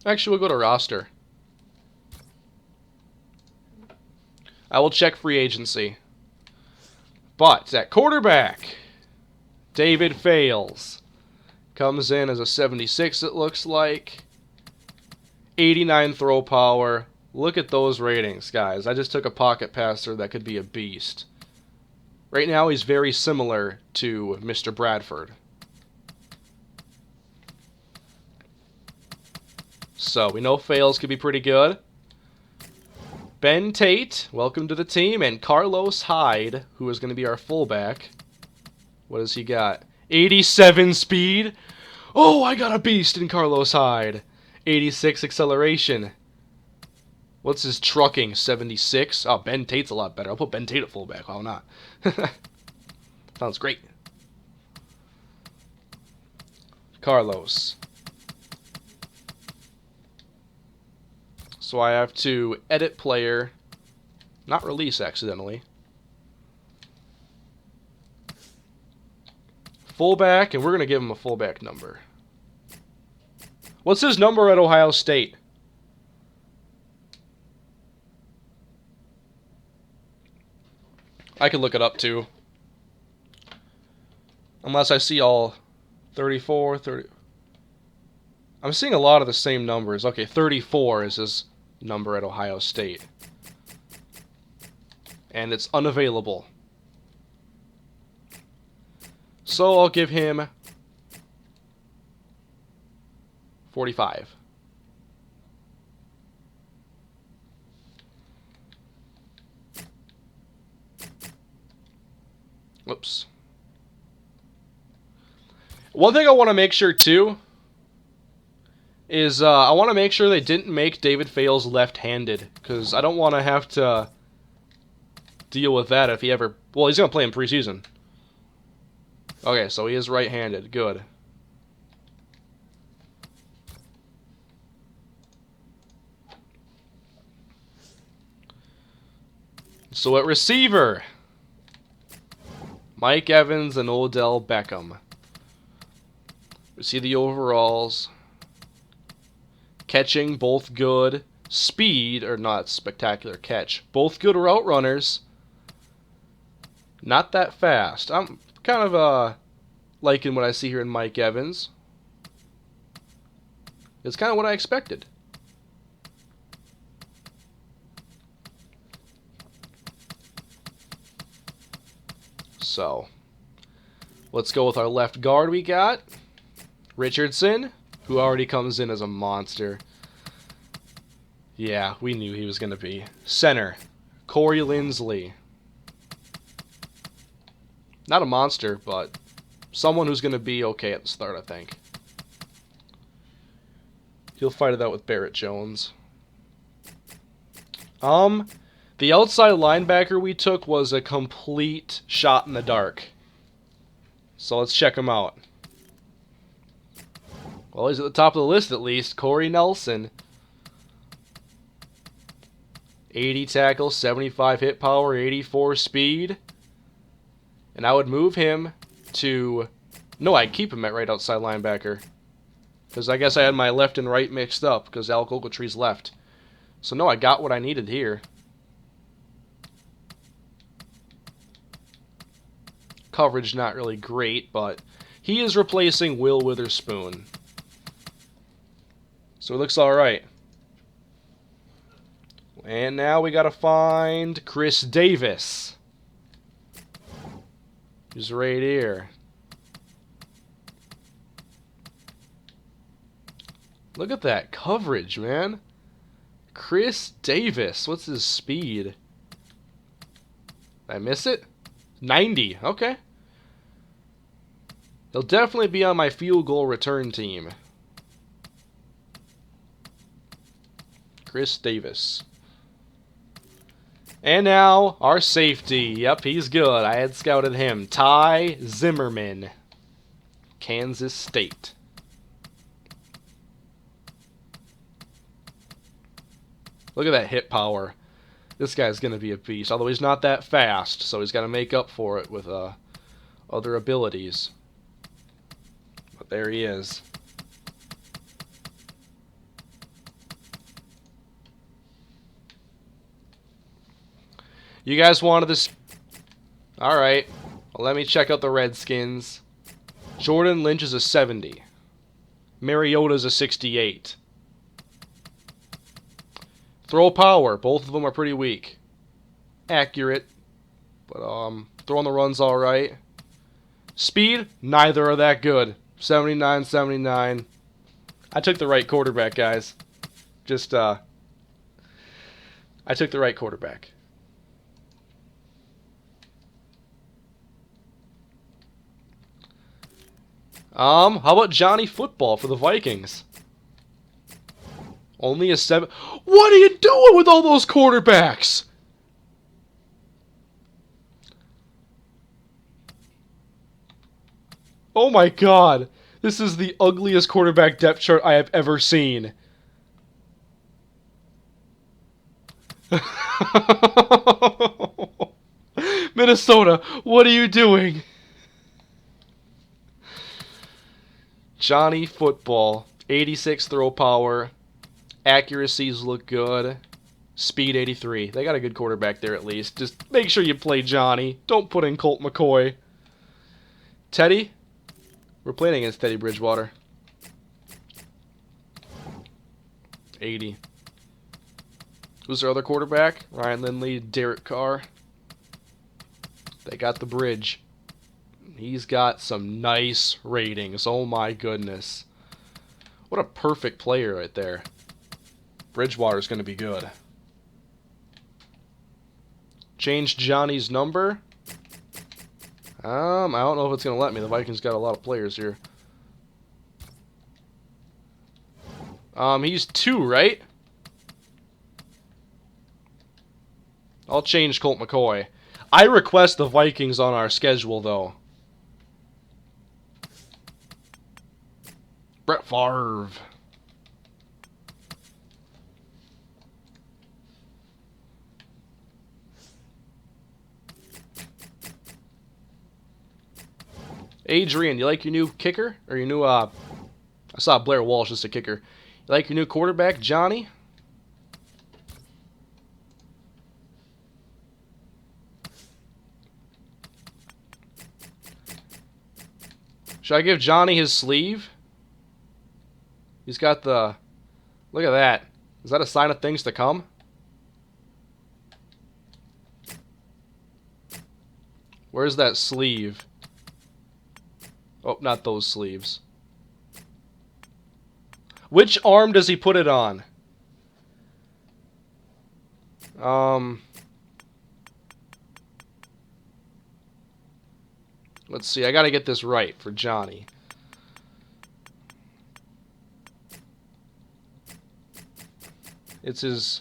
Actually, we'll go to roster. I will check free agency. But at quarterback, David Fales, Comes in as a 76, it looks like. 89 throw power. Look at those ratings, guys. I just took a pocket passer that could be a beast. Right now, he's very similar to Mr. Bradford. So, we know fails could be pretty good. Ben Tate, welcome to the team. And Carlos Hyde, who is going to be our fullback. What has he got? 87 speed. Oh, I got a beast in Carlos Hyde. 86 acceleration. What's his trucking? 76? Oh, Ben Tate's a lot better. I'll put Ben Tate at fullback. Why not? Sounds great. Carlos. So I have to edit player. Not release accidentally. Fullback, and we're going to give him a fullback number. What's his number at Ohio State? I could look it up too. Unless I see all 34, 30. I'm seeing a lot of the same numbers. Okay, 34 is his number at Ohio State. And it's unavailable. So I'll give him 45. Whoops. One thing I want to make sure, too, is I want to make sure they didn't make David Fales left-handed, because I don't want to have to deal with that if he ever... Well, he's going to play in preseason. Okay, so he is right-handed. Good. So at receiver, Mike Evans and Odell Beckham. We see the overalls. Catching, both good. Speed, or not spectacular catch. Both good route runners. Not that fast. I'm kind of liking what I see here in Mike Evans. It's kind of what I expected. So, let's go with our left guard we got. Richardson, who already comes in as a monster. Yeah, we knew he was going to be. Center, Corey Linsley. Not a monster, but someone who's going to be okay at the start, I think. He'll fight it out with Barrett Jones. The outside linebacker we took was a complete shot in the dark. So let's check him out. Well, he's at the top of the list at least. Corey Nelson. 80 tackle, 75 hit power, 84 speed. And I would move him to... No, I'd keep him at right outside linebacker. Because I guess I had my left and right mixed up because Alec Ogletree's left. So no, I got what I needed here. Coverage not really great, but he is replacing Will Witherspoon. So it looks alright. And now we gotta find Chris Davis. He's right here. Look at that coverage, man. Chris Davis. What's his speed? Did I miss it? 90. Okay. He'll definitely be on my field goal return team. Chris Davis. And now, our safety. Yep, he's good. I had scouted him. Ty Zimmerman. Kansas State. Look at that hit power. This guy's going to be a beast. Although he's not that fast, so he's got to make up for it with other abilities. But there he is. You guys wanted this... Alright. Well, let me check out the Redskins. Jordan Lynch is a 70. Mariota's a 68. Throw power. Both of them are pretty weak. Accurate. But throwing the run's alright. Speed, neither are that good. 79, 79. I took the right quarterback, guys. I took the right quarterback. How about Johnny Football for the Vikings? Only a 7. What are you doing with all those quarterbacks? Oh my god. This is the ugliest quarterback depth chart I have ever seen. Minnesota, what are you doing? Johnny Football, 86 throw power. Accuracies look good. Speed 83. They got a good quarterback there at least. Just make sure you play Johnny. Don't put in Colt McCoy. Teddy? We're playing against Teddy Bridgewater. 80. Who's their other quarterback? Ryan Lindley, Derek Carr. They got the bridge. He's got some nice ratings. Oh my goodness. What a perfect player right there. Bridgewater's going to be good. Change Johnny's number. I don't know if it's going to let me. The Vikings got a lot of players here. He's 2, right? I'll change Colt McCoy. I request the Vikings on our schedule, though. Brett Favre. Adrian, you like your new kicker? Or your new, I saw Blair Walsh as a kicker. You like your new quarterback, Johnny? Should I give Johnny his sleeve? He's got the... Look at that. Is that a sign of things to come? Where's that sleeve? Oh, not those sleeves. Which arm does he put it on? Let's see. I gotta get this right for Johnny. It's his...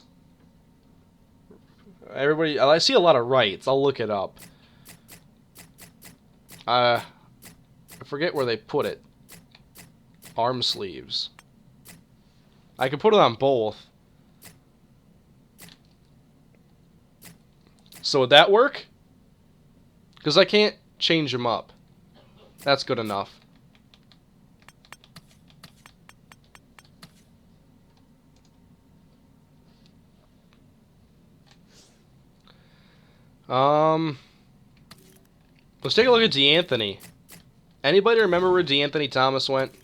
Everybody... I see a lot of rights. I'll look it up. I forget where they put it. Arm sleeves. I can put it on both. So would that work? Because I can't change them up. That's good enough. Let's take a look at D'Anthony. Anybody remember where D'Anthony Thomas went?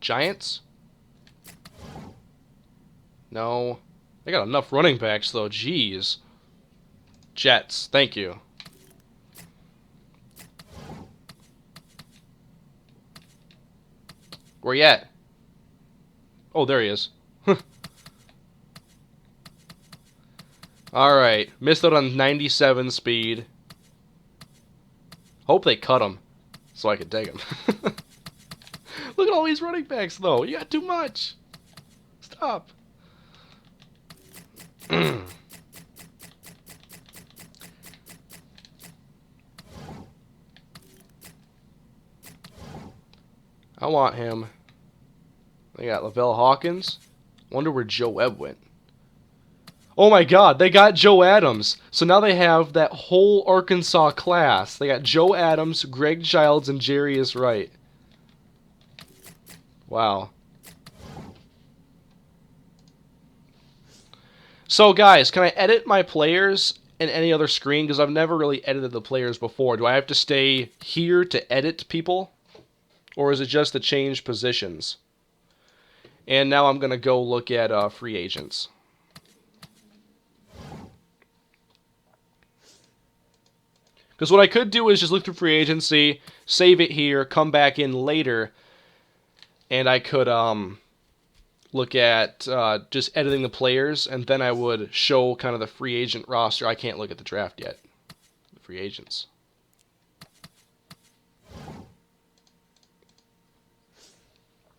Giants? No. They got enough running backs, though. Jeez. Jets. Thank you. Where you at? Oh, there he is. Alright. Missed out on 97 speed. Hope they cut him so I can take him. Look at all these running backs, though. You got too much. Stop. I want him. They got Lavelle Hawkins. Wonder where Joe Webb went. Oh my god, they got Joe Adams. So now they have that whole Arkansas class. They got Joe Adams, Greg Childs, and Jarius Wright. Wow. So guys, can I edit my players in any other screen? Because I've never really edited the players before. Do I have to stay here to edit people? Or is it just to change positions? And now I'm going to go look at free agents. Because what I could do is just look through free agency, save it here, come back in later, and I could look at just editing the players, and then I would show kind of the free agent roster. I can't look at the draft yet. The free agents.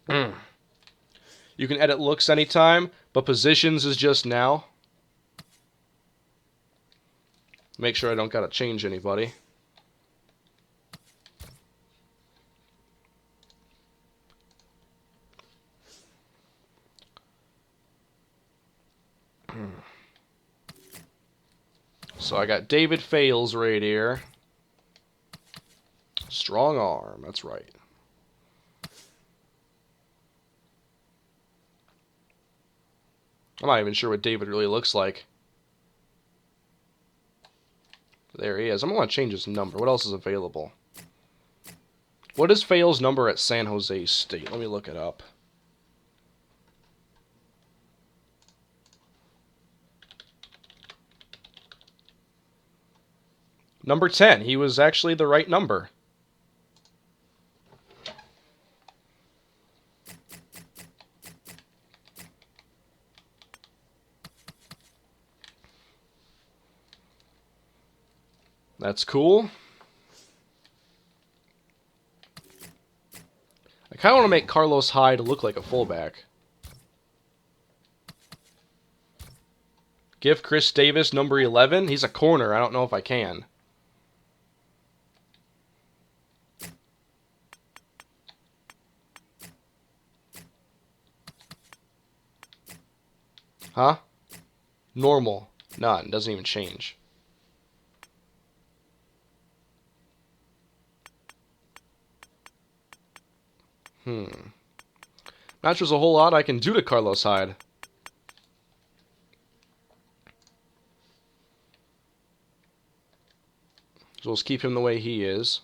You can edit looks anytime, but positions is just now. Make sure I don't gotta change anybody. So I got David Fales right here. Strong arm, that's right. I'm not even sure what David really looks like. There he is. I'm going to change his number. What else is available? What is Fales' number at San Jose State? Let me look it up. Number 10. He was actually the right number. That's cool. I kind of want to make Carlos Hyde look like a fullback. Give Chris Davis number 11. He's a corner. I don't know if I can. Huh? Normal. None. Doesn't even change. Not sure there's a whole lot I can do to Carlos Hyde. So let's keep him the way he is.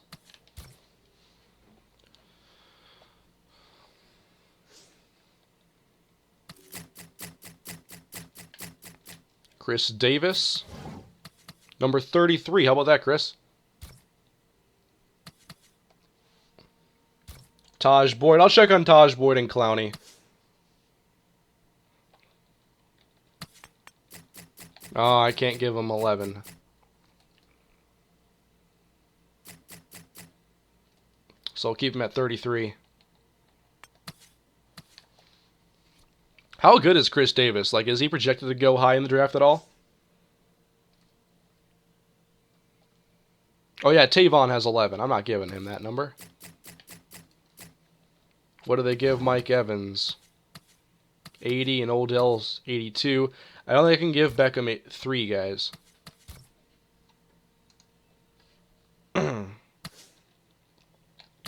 Chris Davis. Number 33. How about that, Chris? Taj Boyd. I'll check on Taj Boyd and Clowney. Oh, I can't give him 11. So I'll keep him at 33. How good is Chris Davis? Like, is he projected to go high in the draft at all? Oh yeah, Tavon has 11. I'm not giving him that number. What do they give Mike Evans? 80 and Odell's 82. I don't think I can give Beckham 3, guys.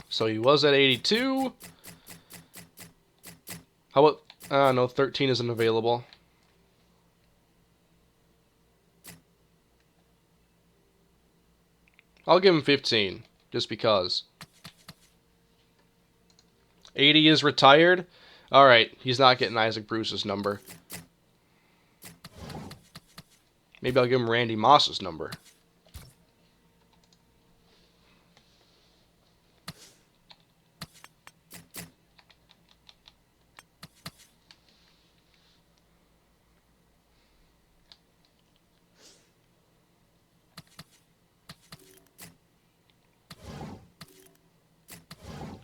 So he was at 82. How about... no, 13 isn't available. I'll give him 15, just because. 80 is retired. Alright, he's not getting Isaac Bruce's number. Maybe I'll give him Randy Moss's number.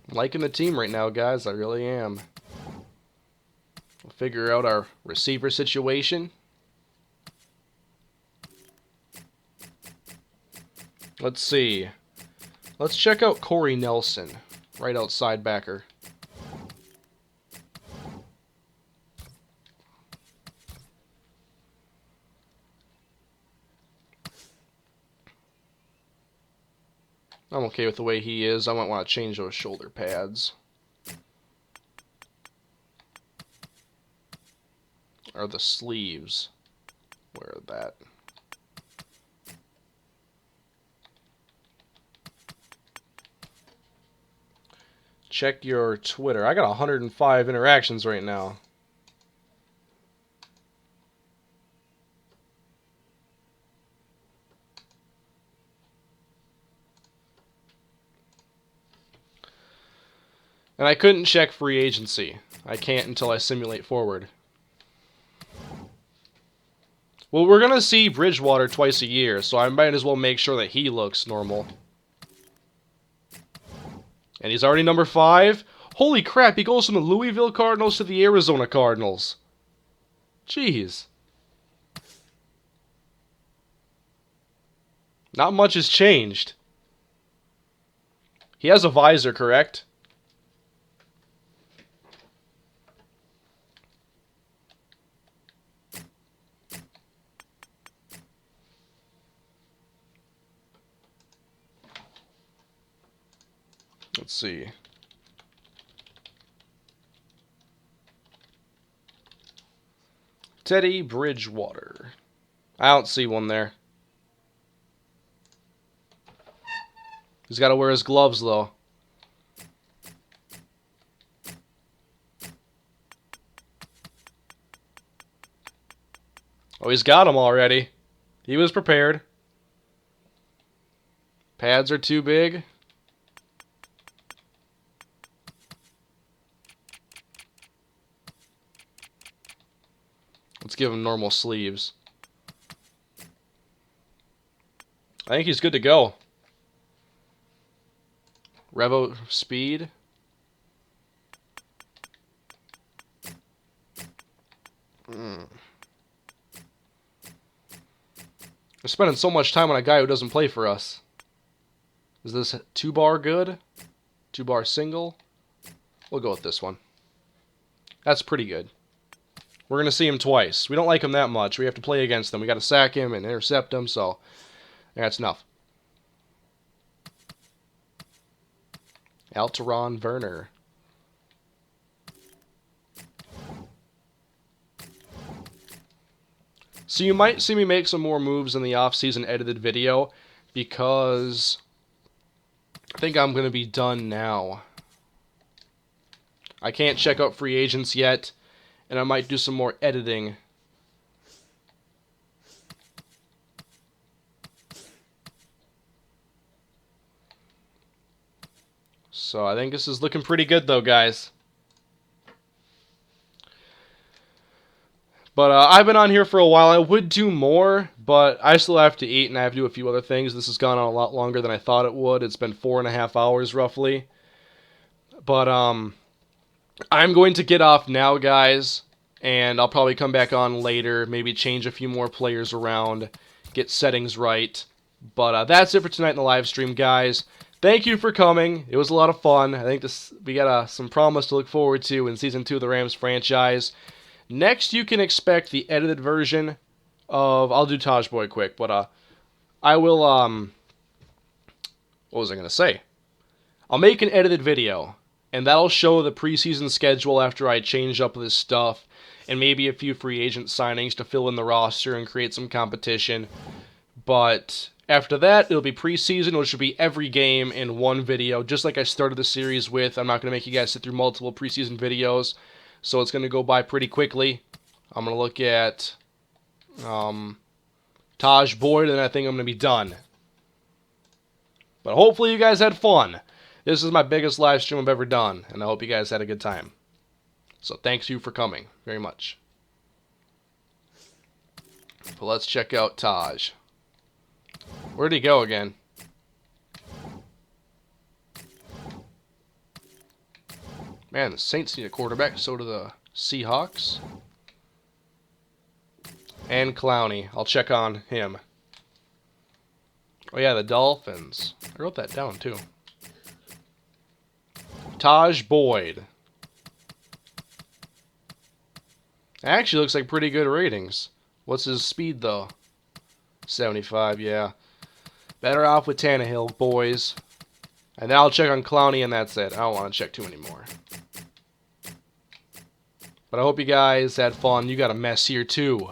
I'm liking the team right now, guys. I really am. We'll figure out our receiver situation. Let's see. Let's check out Corey Nelson, right outside backer. I'm okay with the way he is. I might want to change those shoulder pads. Or the sleeves. Where are that? Check your Twitter. I got 105 interactions right now. And I couldn't check free agency. I can't until I simulate forward. Well, we're going to see Bridgewater twice a year, so I might as well make sure that he looks normal. And he's already number 5. Holy crap, he goes from the Louisville Cardinals to the Arizona Cardinals. Jeez. Not much has changed. He has a visor, correct? Let's see. Teddy Bridgewater. I don't see one there. He's got to wear his gloves, though. Oh, he's got them already. He was prepared. Pads are too big. Let's give him normal sleeves. I think he's good to go. Revo speed. We're spending so much time on a guy who doesn't play for us. Is this 2-bar good? 2-bar single? We'll go with this one. That's pretty good. We're going to see him twice. We don't like him that much. We have to play against him. We got to sack him and intercept him, so that's enough. Alteron Werner. So you might see me make some more moves in the off-season edited video because I think I'm going to be done now. I can't check out free agents yet, and I might do some more editing. So I think this is looking pretty good though, guys. But I've been on here for a while. I would do more, but I still have to eat and I have to do a few other things. This has gone on a lot longer than I thought it would. It's been 4.5 hours roughly. But I'm going to get off now, guys, and I'll probably come back on later, maybe change a few more players around, get settings right. But that's it for tonight in the live stream, guys. Thank you for coming. It was a lot of fun. I think we got some promise to look forward to in Season 2 of the Rams franchise. Next, you can expect the edited version of... I'll do Taj Boy quick, but I will... what was I going to say? I'll make an edited video, and that'll show the preseason schedule after I change up this stuff, and maybe a few free agent signings to fill in the roster and create some competition. But after that, it'll be preseason, which will be every game in one video, just like I started the series with. I'm not going to make you guys sit through multiple preseason videos, so it's going to go by pretty quickly. I'm going to look at Taj Boyd, and I think I'm going to be done. But hopefully you guys had fun. This is my biggest live stream I've ever done, and I hope you guys had a good time. So thanks you for coming very much. But let's check out Taj. Where'd he go again? Man, the Saints need a quarterback, so do the Seahawks. And Clowney. I'll check on him. Oh yeah, the Dolphins. I wrote that down too. Taj Boyd. Actually looks like pretty good ratings. What's his speed though? 75, yeah. Better off with Tannehill, boys. And then I'll check on Clowney, and that's it. I don't want to check too many more. But I hope you guys had fun. You got a mess here, too.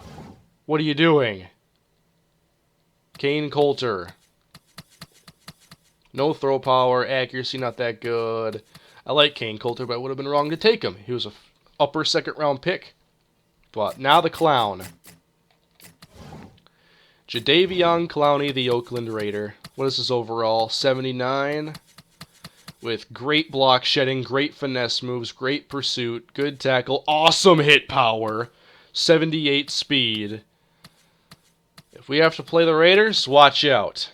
What are you doing? Kane Coulter. No throw power, accuracy not that good. I like Kane Coulter, but I would have been wrong to take him. He was a upper second round pick. But now the clown. Jadeveon Clowney, the Oakland Raider. What is his overall? 79. With great block shedding, great finesse moves, great pursuit, good tackle, awesome hit power, 78 speed. If we have to play the Raiders, watch out.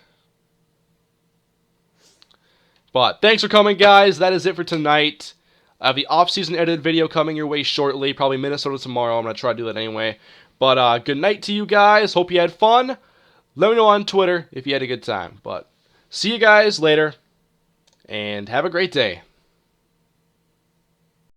But thanks for coming, guys. That is it for tonight. I have the off-season edited video coming your way shortly, probably Minnesota tomorrow. I'm going to try to do that anyway. But good night to you guys. Hope you had fun. Let me know on Twitter if you had a good time. But see you guys later, and have a great day.